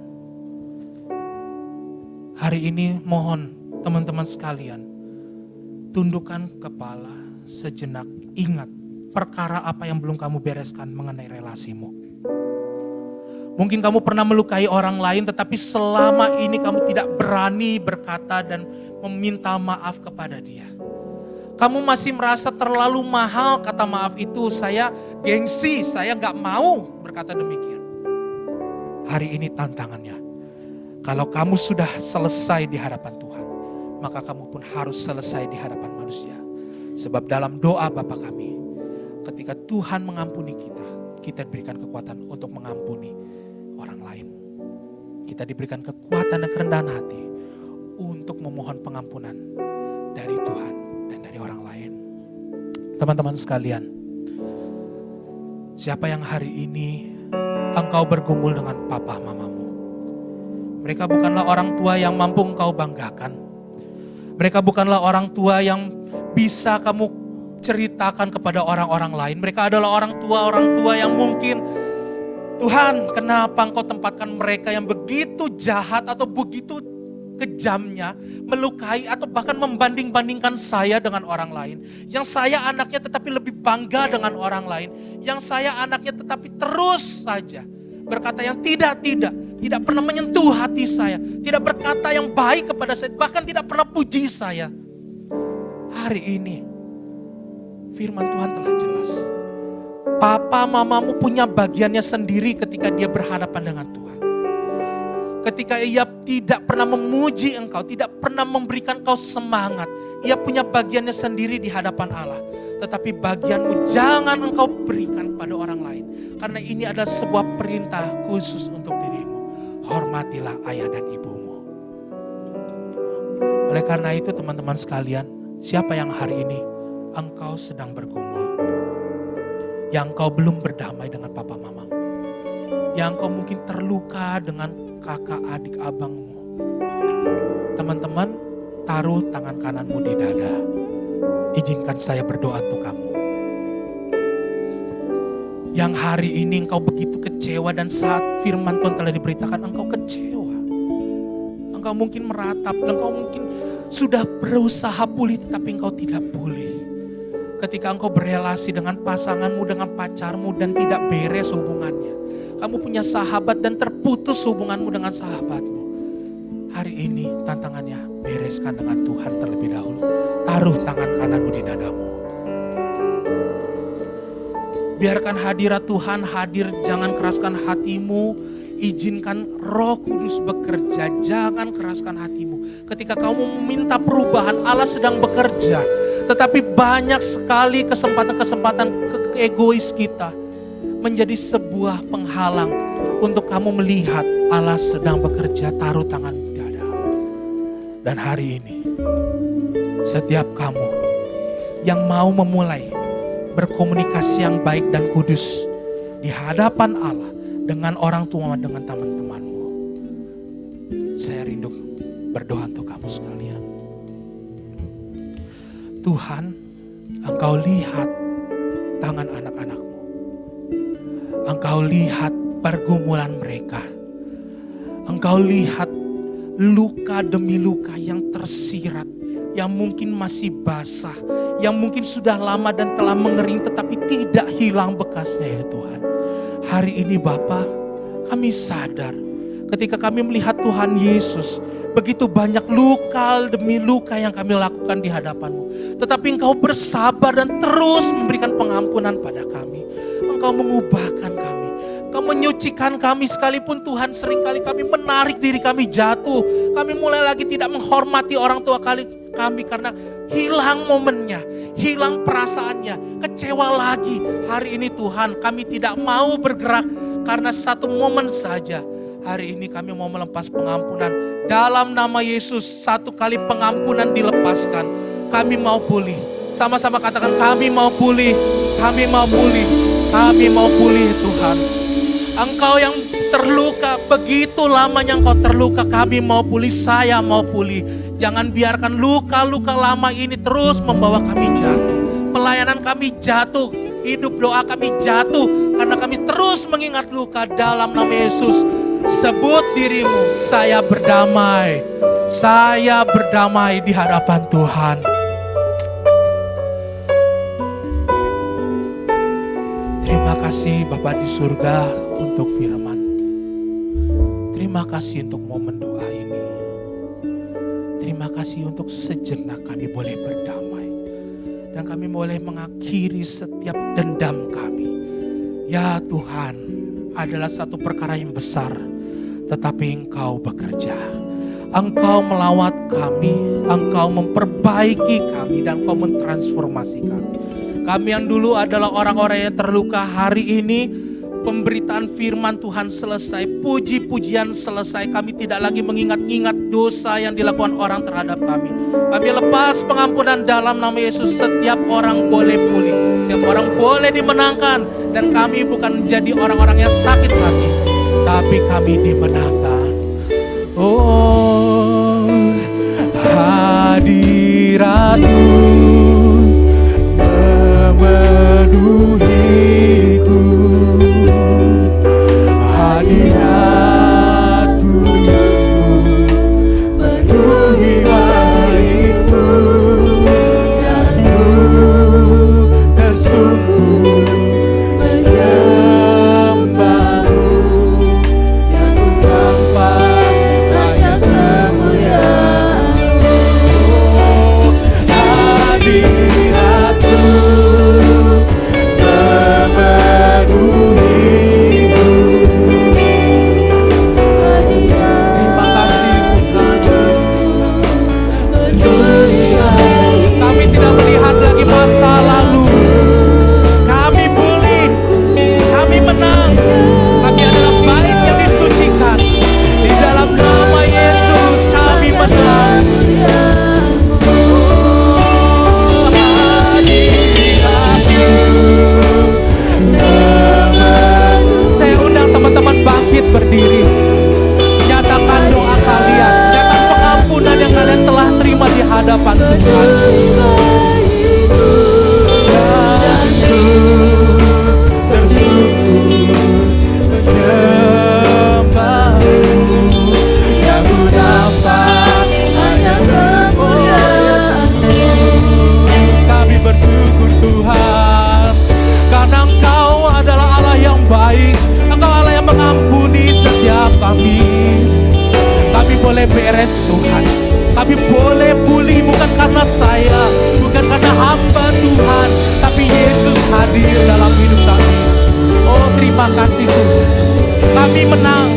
Hari ini mohon teman-teman sekalian, tundukkan kepala sejenak, ingat perkara apa yang belum kamu bereskan mengenai relasimu. Mungkin kamu pernah melukai orang lain, tetapi selama ini kamu tidak berani berkata dan meminta maaf kepada dia. Kamu masih merasa terlalu mahal kata maaf itu, saya gengsi, saya gak mau berkata demikian. Hari ini tantangannya, kalau kamu sudah selesai di hadapan Tuhan, maka kamu pun harus selesai di hadapan manusia. Sebab dalam doa Bapa kami, ketika Tuhan mengampuni kita, kita diberikan kekuatan untuk mengampuni orang lain. Kita diberikan kekuatan dan kerendahan hati untuk memohon pengampunan dari Tuhan dan dari orang lain. Teman-teman sekalian, siapa yang hari ini engkau bergumul dengan papa mamamu? Mereka bukanlah orang tua yang mampu engkau banggakan. Mereka bukanlah orang tua yang bisa kamu ceritakan kepada orang-orang lain. Mereka adalah orang tua yang mungkin, Tuhan, kenapa engkau tempatkan mereka yang begitu jahat atau begitu kejamnya melukai atau bahkan membanding-bandingkan saya dengan orang lain. Yang saya anaknya tetapi lebih bangga dengan orang lain. Yang saya anaknya tetapi terus saja berkata yang tidak pernah menyentuh hati saya. Tidak berkata yang baik kepada saya, bahkan tidak pernah puji saya. Hari ini firman Tuhan telah jelas. Papa mamamu punya bagiannya sendiri ketika dia berhadapan dengan Tuhan. Ketika ia tidak pernah memuji engkau, tidak pernah memberikan engkau semangat, ia punya bagiannya sendiri di hadapan Allah. Tetapi bagianmu jangan engkau berikan pada orang lain. Karena ini adalah sebuah perintah khusus untuk dirimu. Hormatilah ayah dan ibumu. Oleh karena itu teman-teman sekalian, siapa yang hari ini engkau sedang bergumul? Yang engkau belum berdamai dengan papa mamamu? Yang engkau mungkin terluka dengan kakak adik abangmu? Teman-teman, taruh tangan kananmu di dada. Izinkan saya berdoa untuk kamu. Yang hari ini engkau begitu kecewa dan saat firman Tuhan telah diberitakan engkau kecewa. Engkau mungkin meratap, engkau mungkin sudah berusaha pulih tetapi engkau tidak pulih. Ketika engkau berelasi dengan pasanganmu, dengan pacarmu dan tidak beres hubungannya. Kamu punya sahabat dan terputus hubunganmu dengan sahabatmu. Hari ini tantangannya bereskan dengan Tuhan terlebih dahulu. Taruh tangan kananmu di dadamu. Biarkan hadirat Tuhan hadir, jangan keraskan hatimu. Izinkan Roh Kudus bekerja, jangan keraskan hatimu. Ketika kamu meminta perubahan, Allah sedang bekerja. Tetapi banyak sekali kesempatan-kesempatan egois kita menjadi sebuah penghalang untuk kamu melihat Allah sedang bekerja. Taruh tangan di dada. Dan hari ini, setiap kamu yang mau memulai berkomunikasi yang baik dan kudus di hadapan Allah dengan orang tua, dengan teman-temanmu, saya rindu berdoa untuk kamu sekalian. Tuhan, Engkau lihat tangan anak-anakmu. Engkau lihat pergumulan mereka. Engkau lihat luka demi luka yang tersirat, yang mungkin masih basah, yang mungkin sudah lama dan telah mengering tetapi tidak hilang bekasnya ya Tuhan. Hari ini Bapa, kami sadar ketika kami melihat Tuhan Yesus, begitu banyak luka demi luka yang kami lakukan di hadapan-Mu. Tetapi Engkau bersabar dan terus memberikan pengampunan pada kami. Engkau mengubahkan kami. Engkau menyucikan kami sekalipun Tuhan seringkali kami menarik diri kami jatuh. Kami mulai lagi tidak menghormati orang tua kami karena hilang momennya, hilang perasaannya, kecewa lagi. Hari ini Tuhan kami tidak mau bergerak karena satu momen saja. Hari ini kami mau melepas pengampunan. Dalam nama Yesus, satu kali pengampunan dilepaskan. Kami mau pulih. Sama-sama katakan kami mau pulih. Kami mau pulih. Kami mau pulih Tuhan. Engkau yang terluka, begitu lamanya Engkau terluka. Kami mau pulih, saya mau pulih. Jangan biarkan luka-luka lama ini terus membawa kami jatuh. Pelayanan kami jatuh. Hidup doa kami jatuh. Karena kami terus mengingat luka. Dalam nama Yesus, sebut dirimu, saya berdamai. Saya berdamai di hadapan Tuhan. Terima kasih Bapa di surga untuk firman. Terima kasih untuk momen doa ini. Terima kasih untuk sejenak kami boleh berdamai. Dan kami boleh mengakhiri setiap dendam kami. Ya Tuhan, adalah satu perkara yang besar. Tetapi Engkau bekerja. Engkau melawat kami. Engkau memperbaiki kami. Dan Engkau mentransformasi kami. Kami yang dulu adalah orang-orang yang terluka, hari ini pemberitaan firman Tuhan selesai, puji-pujian selesai. Kami tidak lagi mengingat-ingat dosa yang dilakukan orang terhadap kami. Kami lepas pengampunan dalam nama Yesus. Setiap orang boleh pulih, setiap orang boleh dimenangkan. Dan kami bukan menjadi orang-orang yang sakit hati, tapi kami dimenangkan. Oh, hadirat-Mu memenuhiku. Hadirat kudus-Mu penuhi baitku. Dan ku tersungkur menyembah-Mu. Yang ku tampak hanya kemuliaan-Mu. Hadirat-Mu memenuhiku. Terima kasih Tuhan. Kami tidak melihat lagi masa lalu. Kami pulih, kami menang. Kami adalah bait yang disucikan. Di dalam nama Yesus kami menang. Saya undang teman-teman bangkit berdiri. Nyatakan doa kalian, nyatakan pengampunan yang kalian telah terima di hadapan Tuhan. Dan ku tersungkur menyembah-Mu. Yang ku dapat hanya kemuliaan-Mu. Kami bersyukur Tuhan, karena Engkau adalah Allah yang baik. Engkau Allah yang mengampuni setiap kami. Kami boleh beres Tuhan. Kami boleh pulih bukan karena saya, bukan karena hamba Tuhan, tapi Yesus hadir dalam hidup kami. Oh, terima kasih Tuhan. Kami menang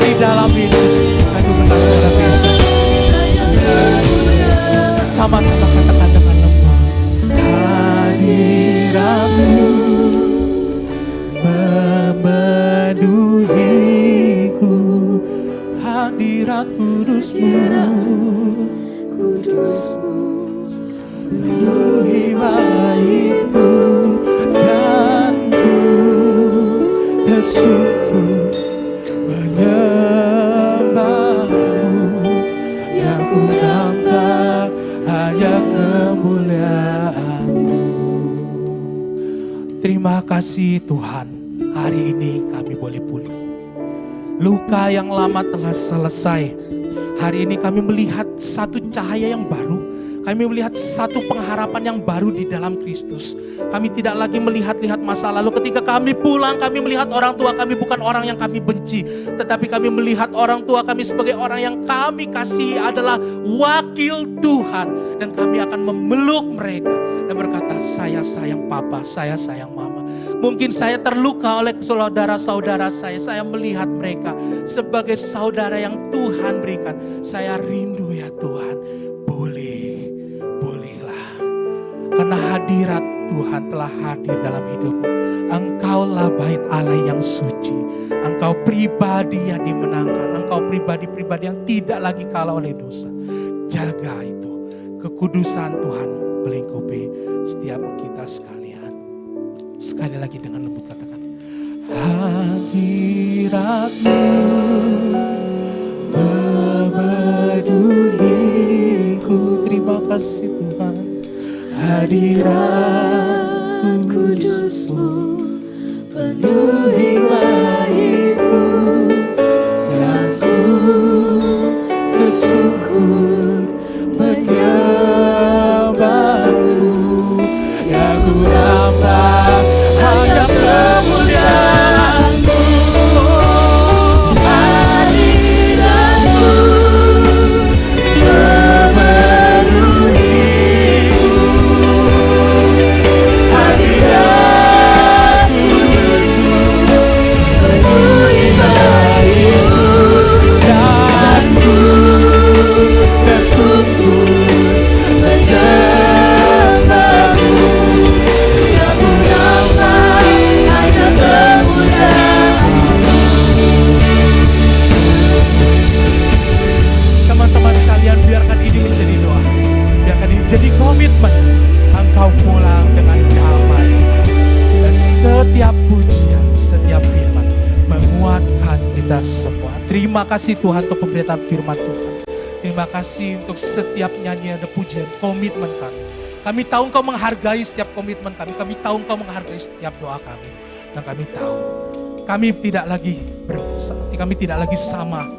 di dalam Yesus. Kami menang dalam Yesus. Sama-sama katakan dengan lembut. Hadirat-Mu memenuhiku. Hadirat kudus-Mu penuhi baitku. Dan ku tersungkur menyembah-Mu. Yang ku nampak hanya kemuliaan-Mu. Terima kasih Tuhan, hari ini kami boleh pulih. Luka yang lama telah selesai. Hari ini kami melihat satu cahaya yang baru. Kami melihat satu pengharapan yang baru di dalam Kristus. Kami tidak lagi melihat-lihat masa lalu. Ketika kami pulang, kami melihat orang tua kami bukan orang yang kami benci. Tetapi kami melihat orang tua kami sebagai orang yang kami kasihi, adalah wakil Tuhan. Dan kami akan memeluk mereka dan berkata, saya sayang papa, saya sayang mama. Mungkin saya terluka oleh saudara-saudara saya melihat mereka sebagai saudara yang Tuhan berikan. Saya rindu ya Tuhan, bolehlah. Karena hadirat Tuhan telah hadir dalam hidupmu. Engkaulah bait Allah yang suci. Engkau pribadi yang dimenangkan. Engkau pribadi-pribadi yang tidak lagi kalah oleh dosa. Jaga itu. Kekudusan Tuhan melingkupi setiap kita sekalian. Sekali lagi dengan lembut katakan, hadirat-Mu memenuhiku. Terima kasih Tuhan. Hadirat kudus-Mu penuhi baitku. Dan ku tersungkur menyembah-Mu. Yang ku nampak hanya kemuliaan-Mu. Terima kasih Tuhan untuk pemberitaan firman Tuhan. Terima kasih untuk setiap nyanyian dan pujian, komitmen kami. Kami tahu Engkau menghargai setiap komitmen kami. Kami tahu Engkau menghargai setiap doa kami. Dan kami tahu kami tidak lagi sama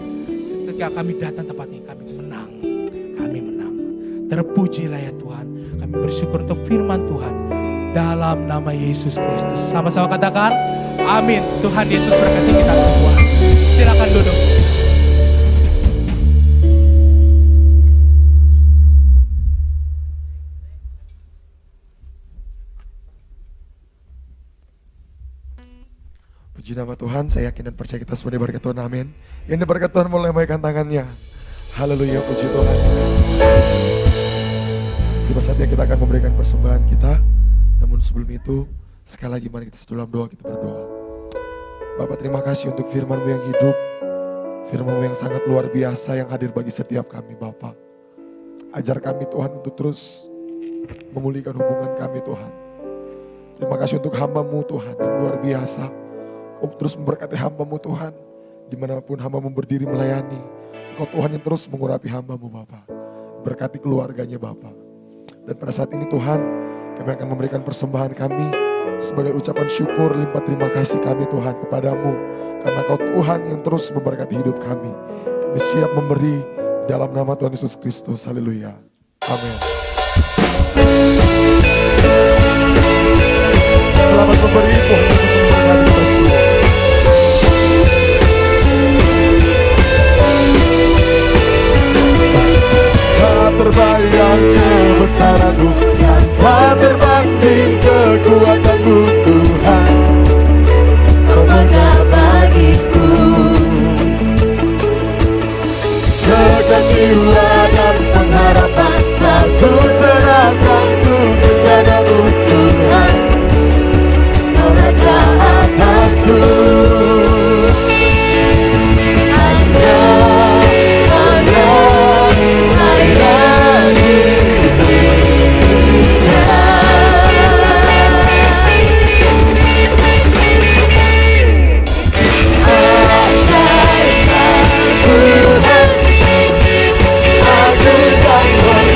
ketika kami datang tempat ini. Kami menang. Terpujilah ya Tuhan. Kami bersyukur untuk firman Tuhan dalam nama Yesus Kristus. Sama-sama katakan amin. Tuhan Yesus berkati kita semua. Silakan duduk. Puji nama Tuhan, saya yakin dan percaya kita semua diberkati Tuhan, amin. Yang diberkati Tuhan mulai lambaikan tangannya. Haleluya, puji Tuhan. Tiba saatnya kita akan memberikan persembahan kita. Namun sebelum itu, sekali lagi mari kita dalam doa, kita berdoa. Bapak, terima kasih untuk firman-Mu yang hidup, firman-Mu yang sangat luar biasa yang hadir bagi setiap kami, Bapak. Ajar kami Tuhan untuk terus memulihkan hubungan kami, Tuhan. Terima kasih untuk hamba-Mu Tuhan yang luar biasa. Kau terus memberkati hamba-Mu Tuhan, dimanapun hamba-Mu berdiri melayani. Engkau Tuhan yang terus mengurapi hamba-Mu Bapak. Berkati keluarganya Bapak. Dan pada saat ini Tuhan, kami akan memberikan persembahan kami sebagai ucapan syukur limpah terima kasih kami Tuhan kepadamu. Karena Kau Tuhan yang terus memberkati hidup kami. Kami siap memberi dalam nama Tuhan Yesus Kristus. Haleluya. Amin. Selamat memberi, Tuhan Yesus memberkati kita semua. Tak terbayang kebesaran-Mu dan tak terbanding kekuatan-Mu Tuhan. Kau mengalah bagiku, sukacita dan pengharapan telah Kuserahkan untuk rencana-Mu Tuhan. Kau Raja atasku. Aku kan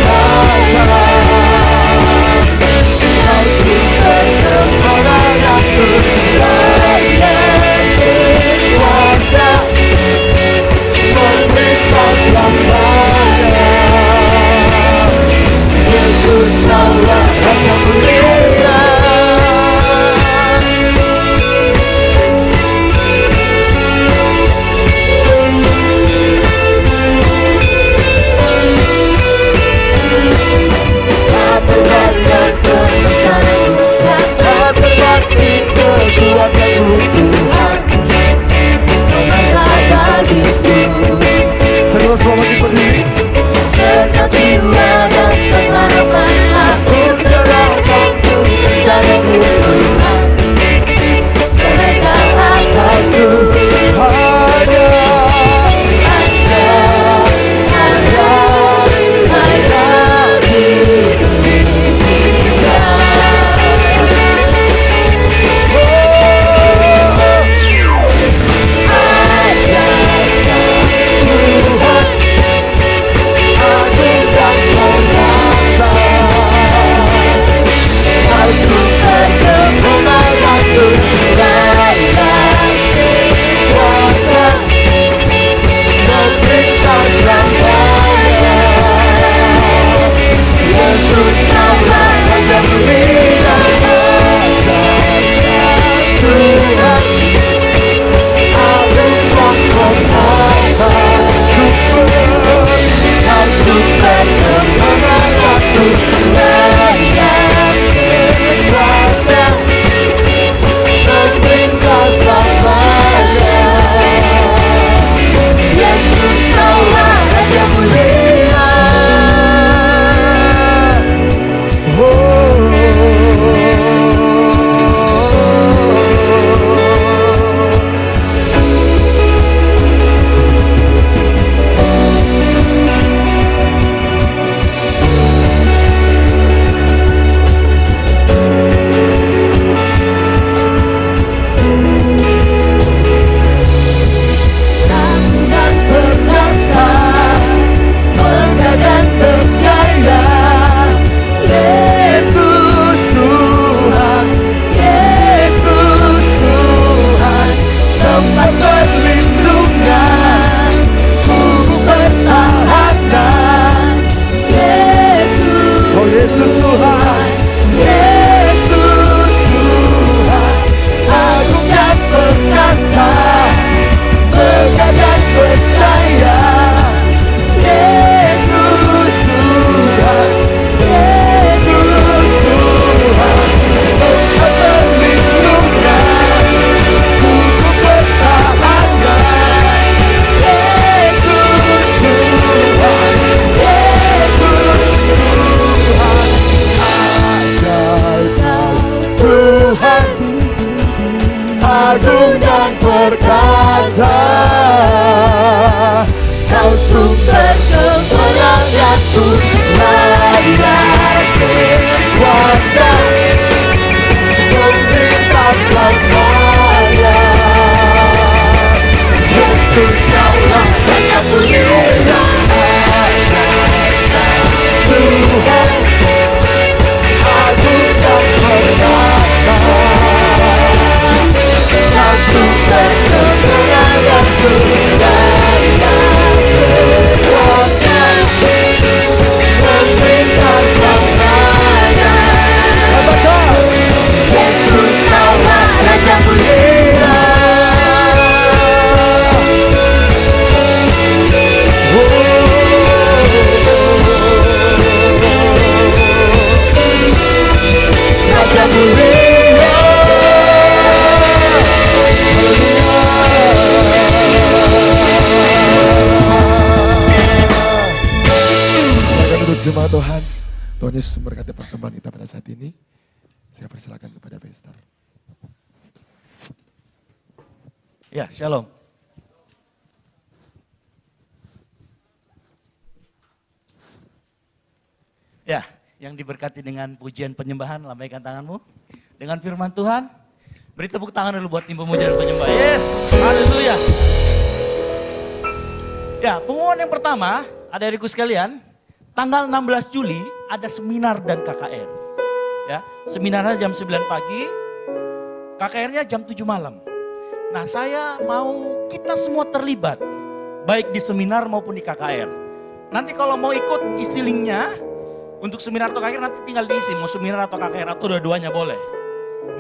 bergempala jatuh Marilah berkuasa membebas selamanya. Yesus kaulah Raja Pujian Tuhan agung dan perkasa. Langsung bergembala jatuh Marilah berkuasa membebas selamanya. Yesus kaulah Raja Pujian. Raja Mulia. Silakan duduk jemaat Tuhan. Tuhan Yesus memberkati persembahan kita pada saat ini. Saya persilakan kepada Pastor. Ya, shalom. Ya, yang diberkati dengan pujian penyembahan, lambaikan tanganmu. Dengan firman Tuhan, beri tepuk tangan dulu buat tim pemuja dan penyembah. Yes, haleluya. Ya, pengumuman yang pertama, adik-adikku sekalian, tanggal 16 Juli ada seminar dan KKR. Ya, seminarnya jam 9 pagi, KKR-nya jam 7 malam. Nah, saya mau kita semua terlibat, baik di seminar maupun di KKR. Nanti kalau mau ikut isi linknya, untuk seminar atau KKR nanti tinggal diisi, mau seminar atau KKR atau dua-duanya boleh.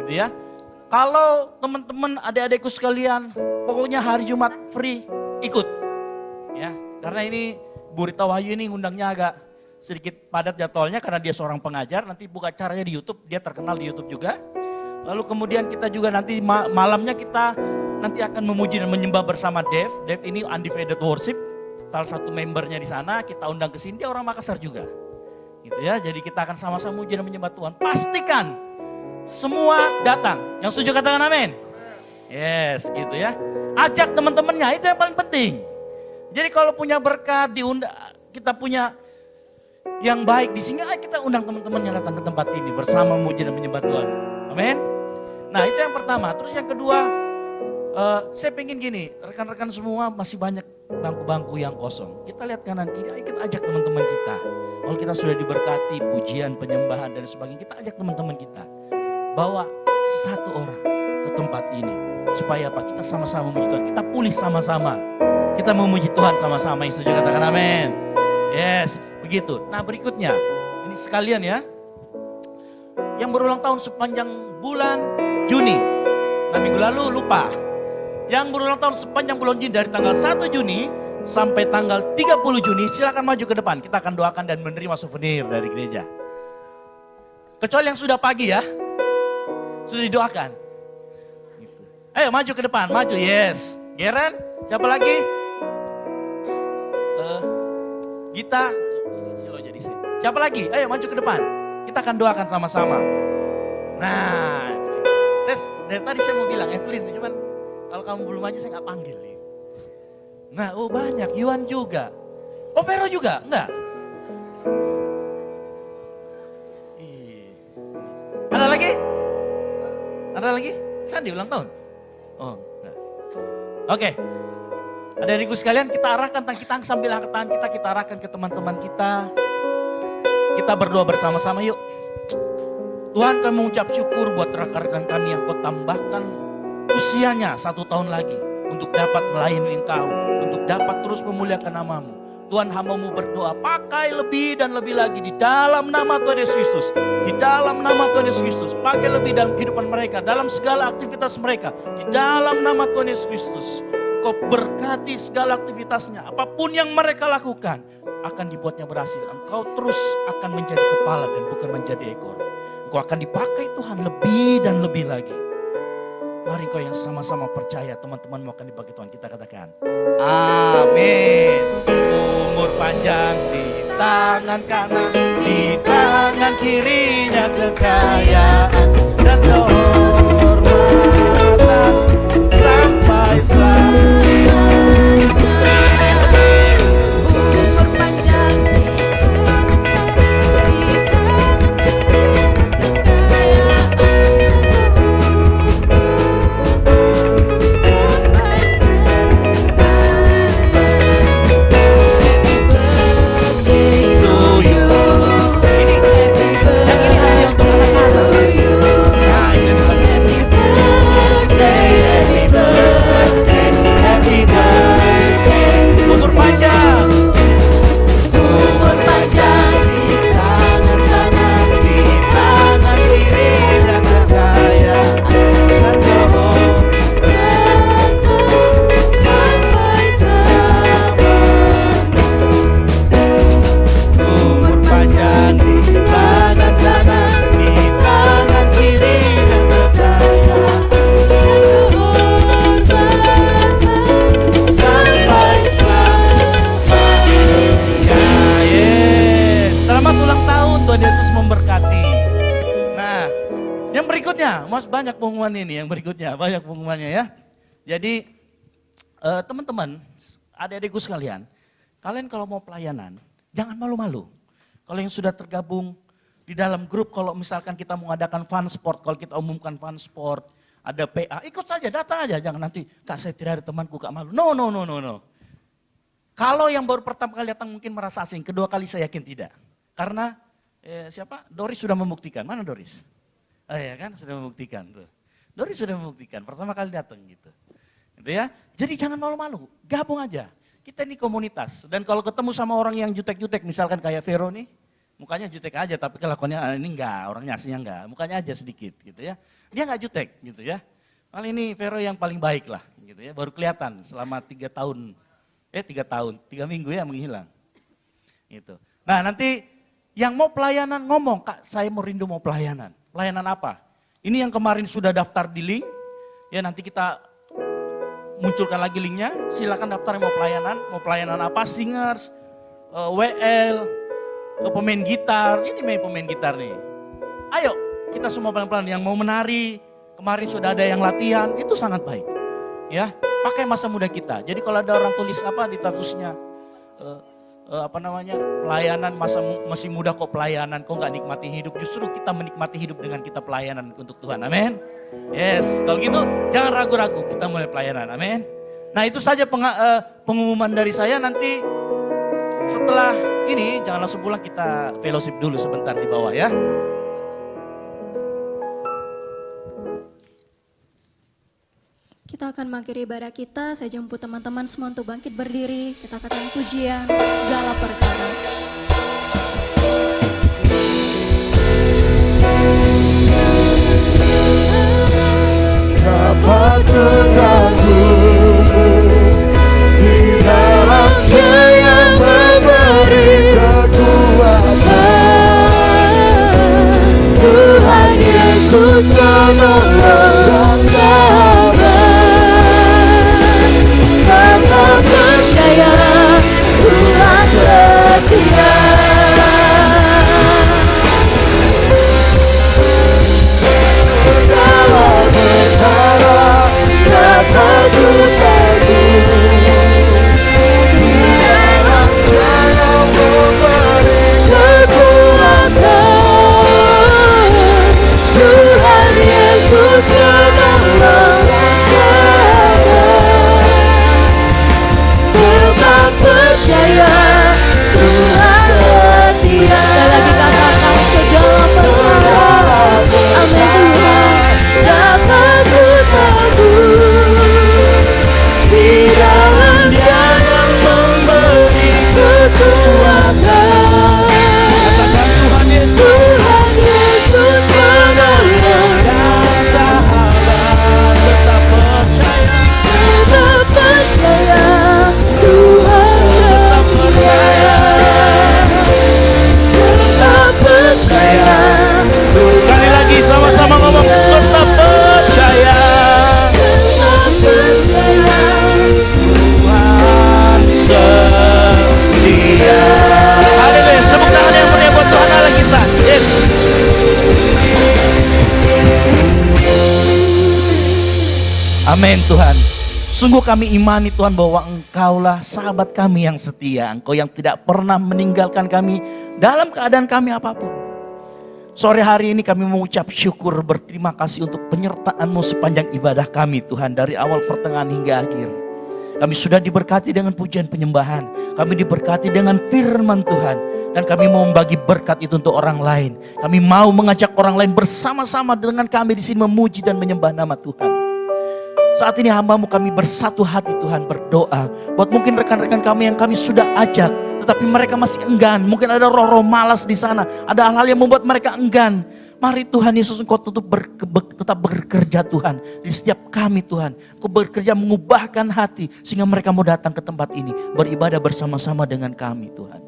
Gitu ya. Kalau teman-teman adik-adikku sekalian, pokoknya hari Jumat free, ikut. Ya, karena ini Bu Rita Wahyu ini ngundangnya agak sedikit padat jadwalnya karena dia seorang pengajar, nanti buka acaranya di YouTube, dia terkenal di YouTube juga. Lalu kemudian kita juga nanti malamnya kita nanti akan memuji dan menyembah bersama Dev. Dev ini Undivided Worship, salah satu membernya di sana, kita undang ke sini, dia orang Makassar juga. Gitu ya, jadi kita akan sama-sama memuji dan menyembah Tuhan. Pastikan semua datang. Yang setuju katakan amin. Yes, gitu ya. Ajak teman-temannya, itu yang paling penting. Jadi kalau punya berkat, kita punya yang baik di sini, kita undang teman-temannya datang ke tempat ini bersama memuji dan menyembah Tuhan. Amin. Nah, itu yang pertama. Terus yang kedua, saya pengen gini, rekan-rekan semua masih banyak bangku-bangku yang kosong. Kita lihat kanan kiri, ayo kita ajak teman-teman kita. Kalau kita sudah diberkati pujian, penyembahan dan sebagainya, kita ajak teman-teman kita. Bawa satu orang ke tempat ini. Supaya apa? Kita sama-sama memuji Tuhan. Kita pulih sama-sama. Kita memuji Tuhan sama-sama. Yang setuju katakan amin. Yes, begitu. Nah berikutnya, ini sekalian ya. Yang berulang tahun sepanjang bulan Juni. Nah minggu lalu lupa. Yang berulang tahun sepanjang bulan Juni dari tanggal 1 Juni sampai tanggal 30 Juni silakan maju ke depan. Kita akan doakan dan menerima souvenir dari gereja. Kecuali yang sudah pagi ya. Sudah didoakan. Gitu. Ayo maju ke depan, maju, yes. Geren, siapa lagi? Gita, Silo jadi sih. Siapa lagi? Ayo maju ke depan. Kita akan doakan sama-sama. Nah, dari tadi saya mau bilang Evelyn, cuman kalau kamu belum maju saya nggak panggil. Nah, oh banyak, Yuan juga. Oh Pero juga? Enggak? Ada lagi? Ada lagi? Sandi ulang tahun? Oh, enggak. Oke. Adik-adikku sekalian, kita arahkan tangan kita sambil angkat tangan kita arahkan ke teman-teman kita. Kita berdoa bersama-sama yuk. Tuhan, kami mengucap syukur buat rekan-rekan kami yang kau tambahkan usianya 1 tahun lagi. Untuk dapat melayani Engkau, untuk dapat terus memuliakan nama-Mu. Tuhan, hamba-Mu berdoa, pakai lebih dan lebih lagi di dalam nama Tuhan Yesus Kristus. Di dalam nama Tuhan Yesus Kristus, pakai lebih dalam kehidupan mereka, dalam segala aktivitas mereka. Di dalam nama Tuhan Yesus Kristus. Kau berkati segala aktivitasnya, apapun yang mereka lakukan akan dibuatnya berhasil. Engkau terus akan menjadi kepala dan bukan menjadi ekor. Engkau akan dipakai Tuhan lebih dan lebih lagi. Mari kau yang sama-sama percaya teman-teman mau akan dipakai Tuhan. Kita katakan amin. Umur panjang di tangan kanan, di tangan kirinya kekayaan dan kehormatan sampai selamanya. Tuhan Yesus memberkati. Nah, yang berikutnya, Mas banyak pengumuman ini, yang berikutnya banyak pengumumannya ya. Jadi teman-teman, adik-adikku sekalian, kalian kalau mau pelayanan, jangan malu-malu. Kalau yang sudah tergabung di dalam grup, kalau misalkan kita mengadakan fun sport, kalau kita umumkan fun sport, ada PA, ikut saja, datang aja, jangan nanti, Kak saya tidak ada temanku, Kak malu. No. Kalau yang baru pertama kali datang mungkin merasa asing, kedua kali saya yakin tidak. Karena siapa? Doris sudah membuktikan, mana Doris? Ya kan, sudah membuktikan. Tuh. Doris sudah membuktikan, pertama kali datang gitu. Gitu ya. Jadi jangan malu-malu, gabung aja. Kita ini komunitas, dan kalau ketemu sama orang yang jutek-jutek, misalkan kayak Vero nih, mukanya jutek aja, tapi kelakuannya ini enggak, orangnya aslinya enggak, mukanya aja sedikit gitu ya. Dia enggak jutek gitu ya. Kali ini Vero yang paling baik lah gitu ya, baru kelihatan selama 3 tahun, 3 minggu ya menghilang. Gitu. Nah nanti yang mau pelayanan ngomong, Kak saya mau rindu mau pelayanan. Pelayanan apa? Ini yang kemarin sudah daftar di link, ya nanti kita munculkan lagi linknya, silakan daftar yang mau pelayanan apa, singers, WL, pemain gitar, ini main pemain gitar nih. Ayo kita semua pelan-pelan yang mau menari, kemarin sudah ada yang latihan, itu sangat baik. Ya, pakai masa muda kita. Jadi kalau ada orang tulis apa di statusnya, pelayanan masih muda kok pelayanan, kok nggak nikmati hidup. Justru kita menikmati hidup dengan kita pelayanan untuk Tuhan, amin. Yes, kalau gitu jangan ragu-ragu, kita mulai pelayanan, amin. Nah itu saja pengumuman dari saya. Nanti setelah ini jangan langsung pulang, kita fellowship dulu sebentar di bawah ya. Kita akan mengakhiri ibadah kita. Saya jemput teman-teman semua untuk bangkit berdiri. Kita katakan pujian segala perkara. Dapat bertanggung di dalam Dia yang memberi kekuatan. Tuhan Yesus penolong dan sahabat. Tetap percaya Tuhan setia. Dalam perkara dapat bertanggung di dalam Dia memberi kekuatan. Tuhan Yesus penolong dan sahabat. Tetap percaya Tuhan setia. Sekali lagi katakan segala perkara. Amin Tuhan. Dapat bertanggung di dalam Dia yang memberi kekuatan. Katakan Tuhan Yesus, Tuhan Yesus penolong dan sahabat, tetap percaya. tetap percaya Tuhan setia. Tetap percaya. Sekali lagi sama-sama ngomong, tetap percaya. Tetap percaya. Tuhan setia. Haleluya, tepuk tangan yang meriah buat Tuhan Allah kita. Yes. Amin Tuhan. Sungguh kami imani Tuhan bahwa Engkaulah sahabat kami yang setia. Engkau yang tidak pernah meninggalkan kami dalam keadaan kami apapun. Sore hari ini kami mengucap syukur, berterima kasih untuk penyertaan-Mu sepanjang ibadah kami Tuhan. Dari awal, pertengahan hingga akhir. Kami sudah diberkati dengan pujian penyembahan. Kami diberkati dengan firman Tuhan. Dan kami mau membagi berkat itu untuk orang lain. Kami mau mengajak orang lain bersama-sama dengan kami di sini memuji dan menyembah nama Tuhan. Saat ini hamba-Mu kami bersatu hati Tuhan berdoa. Buat mungkin rekan-rekan kami yang kami sudah ajak, tetapi mereka masih enggan. Mungkin ada roh-roh malas di sana. Ada hal-hal yang membuat mereka enggan. Mari Tuhan Yesus, Engkau tetap bekerja Tuhan. Di setiap kami Tuhan. Engkau bekerja mengubahkan hati. Sehingga mereka mau datang ke tempat ini. Beribadah bersama-sama dengan kami Tuhan.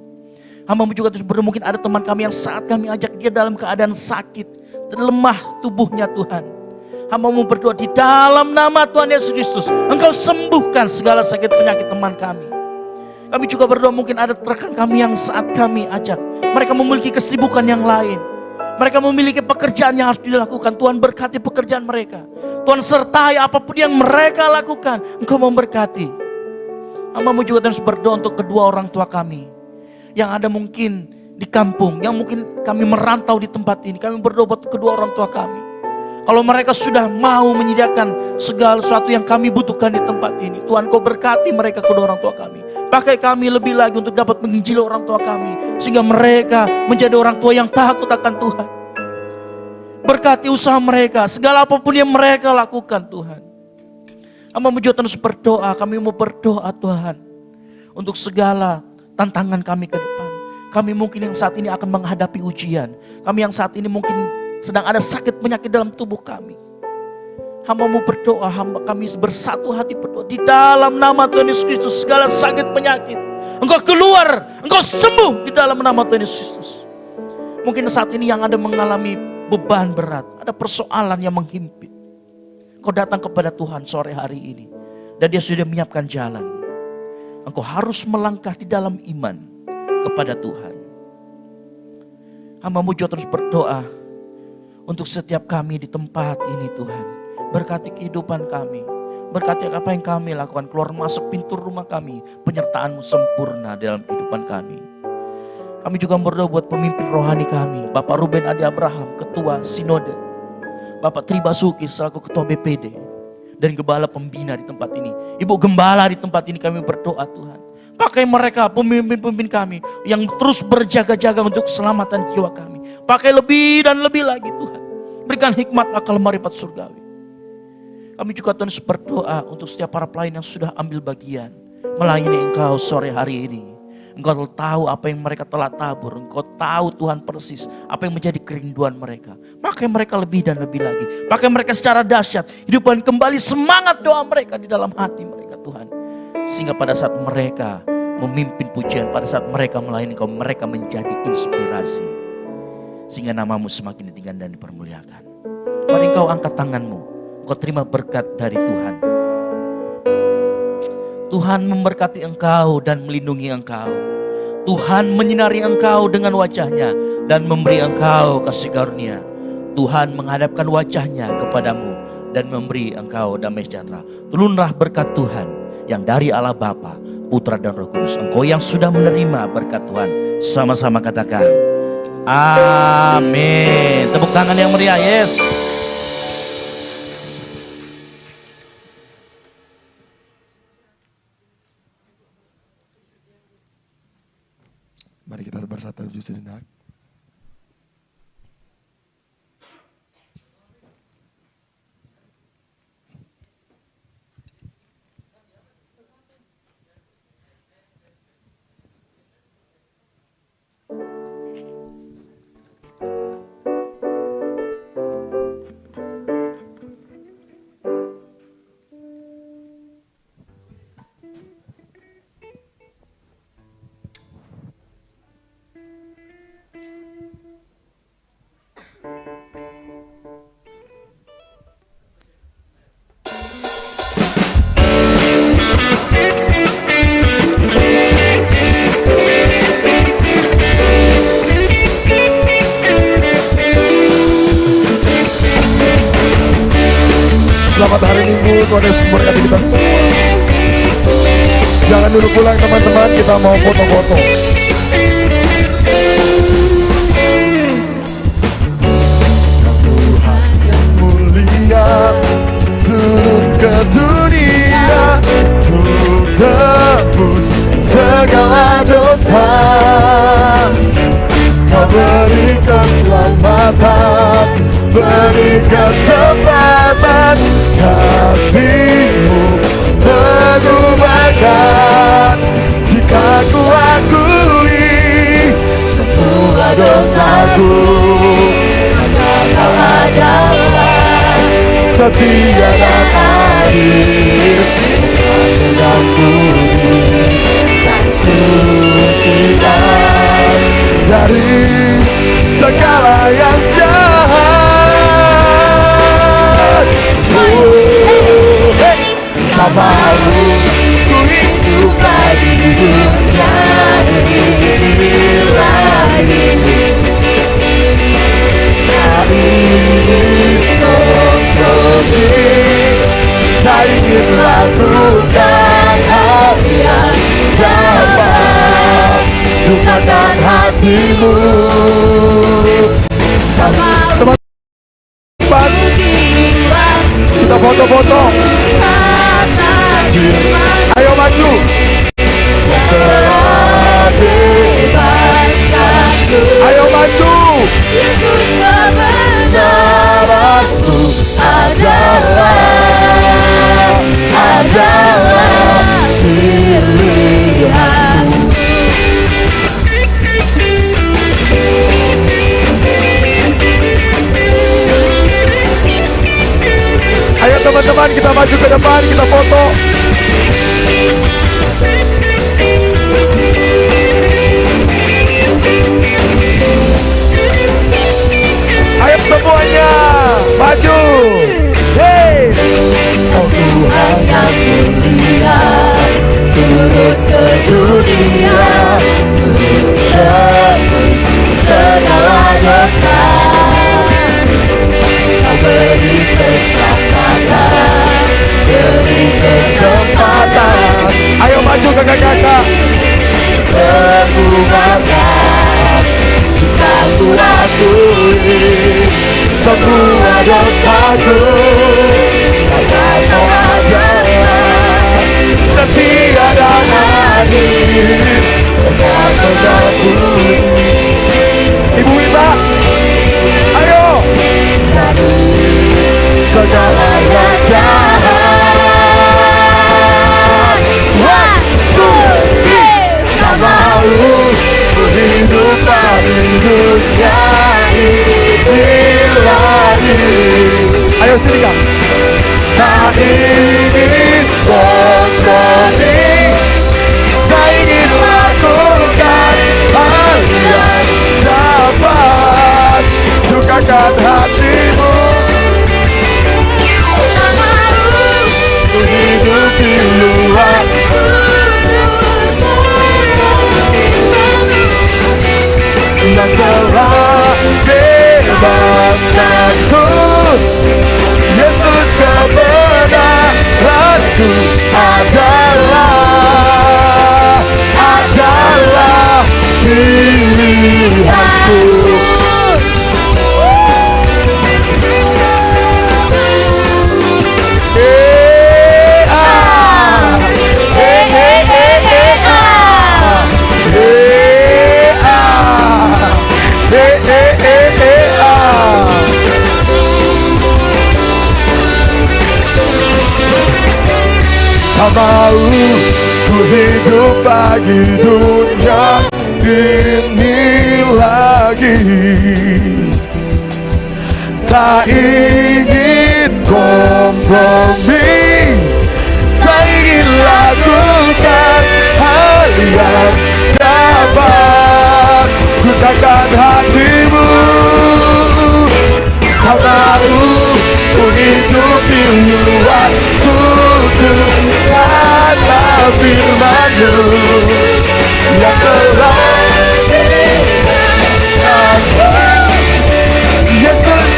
Hamba-Mu juga terus berdoa, mungkin ada teman kami yang saat kami ajak dia dalam keadaan sakit. Lemah tubuhnya Tuhan. Hamba-Mu berdoa di dalam nama Tuhan Yesus Kristus. Engkau sembuhkan segala sakit penyakit teman kami. Kami juga berdoa mungkin ada rekan kami yang saat kami ajak, mereka memiliki kesibukan yang lain. Mereka memiliki pekerjaan yang harus dilakukan. Tuhan berkati pekerjaan mereka. Tuhan sertai apapun yang mereka lakukan. Engkau memberkati. Hamba-Mu juga terus berdoa untuk kedua orang tua kami. Yang ada mungkin di kampung, yang mungkin kami merantau di tempat ini. Kami berdoa buat kedua orang tua kami. Kalau mereka sudah mau menyediakan segala sesuatu yang kami butuhkan di tempat ini, Tuhan Kau berkati mereka kedua orang tua kami. Pakai kami lebih lagi untuk dapat menginjili orang tua kami, sehingga mereka menjadi orang tua yang takut akan Tuhan. Berkati usaha mereka, segala apapun yang mereka lakukan Tuhan. Hamba-Mu juga terus berdoa, kami mau berdoa Tuhan, untuk segala tantangan kami ke depan. Kami mungkin yang saat ini akan menghadapi ujian. Kami yang saat ini mungkin sedang ada sakit penyakit dalam tubuh kami. Hamba-Mu berdoa, hamba kami bersatu hati berdoa. Di dalam nama Tuhan Yesus Kristus, segala sakit penyakit, Engkau keluar, Engkau sembuh di dalam nama Tuhan Yesus Kristus. Mungkin saat ini yang ada mengalami beban berat, ada persoalan yang menghimpit. Kau datang kepada Tuhan sore hari ini, dan Dia sudah menyiapkan jalan. Engkau harus melangkah di dalam iman kepada Tuhan. Hamba-Mu juga terus berdoa untuk setiap kami di tempat ini Tuhan. Berkati kehidupan kami. Berkati apa yang kami lakukan. Keluar masuk pintu rumah kami. Penyertaan-Mu sempurna dalam kehidupan kami. Kami juga berdoa buat pemimpin rohani kami. Bapak Ruben Adi Abraham, Ketua Sinode. Bapak Tri Basuki selaku Ketua BPD. Dan Gembala Pembina di tempat ini. Ibu Gembala di tempat ini kami berdoa Tuhan. Pakai mereka pemimpin-pemimpin kami yang terus berjaga-jaga untuk keselamatan jiwa kami. Pakai lebih dan lebih lagi Tuhan. Berikan hikmat akal marifat surgawi. Kami juga terus berdoa untuk setiap para pelayan yang sudah ambil bagian melayani Engkau sore hari ini. Engkau tahu apa yang mereka telah tabur. Engkau tahu Tuhan persis apa yang menjadi kerinduan mereka. Pakai mereka lebih dan lebih lagi. Pakai mereka secara dahsyat. Hidupkan kembali semangat doa mereka di dalam hati mereka Tuhan. Sehingga pada saat mereka memimpin pujian, pada saat mereka melayani Engkau, mereka menjadi inspirasi. Sehingga nama-Mu semakin ditinggikan dan dipermuliakan. Mari Engkau angkat tangan-Mu. Engkau terima berkat dari Tuhan. Tuhan memberkati engkau dan melindungi engkau. Tuhan menyinari engkau dengan wajahnya dan memberi engkau kasih karunia. Tuhan menghadapkan wajahnya kepadamu dan memberi engkau damai sejahtera. Turunlah berkat Tuhan yang dari Allah Bapa, Putra dan Roh Kudus. Engkau yang sudah menerima berkat Tuhan, sama-sama katakan amin. Tepuk tangan yang meriah, yes. Mari kita bersatu sejenak. Selamat hari Minggu, Tuhan Yesus memberkati kita semua. Jangan dulu pulang teman-teman, kita mau foto-foto. Tuhan yang mulia turun ke dunia untuk tebus segala dosa. Kau beri keselamatan, beri kesempatan, kasih-Mu mengubahkan. Jika ku akui semua dosaku, maka Kau adalah setia dan adil. Aku ampuni dan sucikan dari segala yang jahat. Tak mau ku hidup lagi tak ingin lakukan hal yang dapat dukakan hatimu. Teman-teman, kita foto-foto. Ayo maju. Ayo maju. Yesus kebenaranku adalah pilihan. Ayo teman-teman, kita maju ke depan, kita foto. Ayo semuanya, maju. Hey. Oh Tuhan yang mulia, turun ke dunia untuk tebus segala dosa. Kau beri keselamatan, beri kesempatan. Ayo maju kakak-kakak. Mengubahkan jika ku akui semua dosaku, maka Kau adalah Setia dan adil. Kau mengampuni Ibu Wita, ayo. segala yang jahat. Waktu tak mau ku hidup di dunia ini lagi. Ayo sini kak. Tak ingin kembali, tak ingin lakukan hal yang Dapat dukakan hatimu. tak mau ku hidup di luar. Yang telah bebaskanku, Yesus kebenaranku adalah pilihanku. Tak mau ku hidup bagi dunia ini lagi. Tak ingin kompromi, tak ingin lakukan hal yang dapat dukakan hatimu. Tak mau ku hidup di luar tutur kata firman-Mu yang telah diberikan. Yesus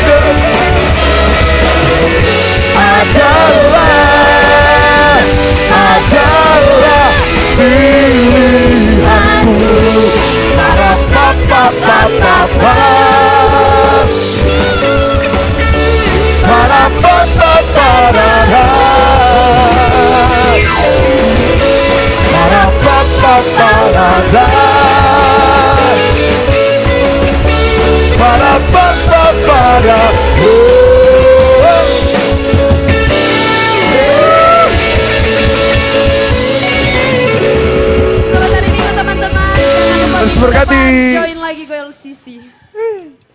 adalah pilihanku. Para papa papa, para papa para para papa para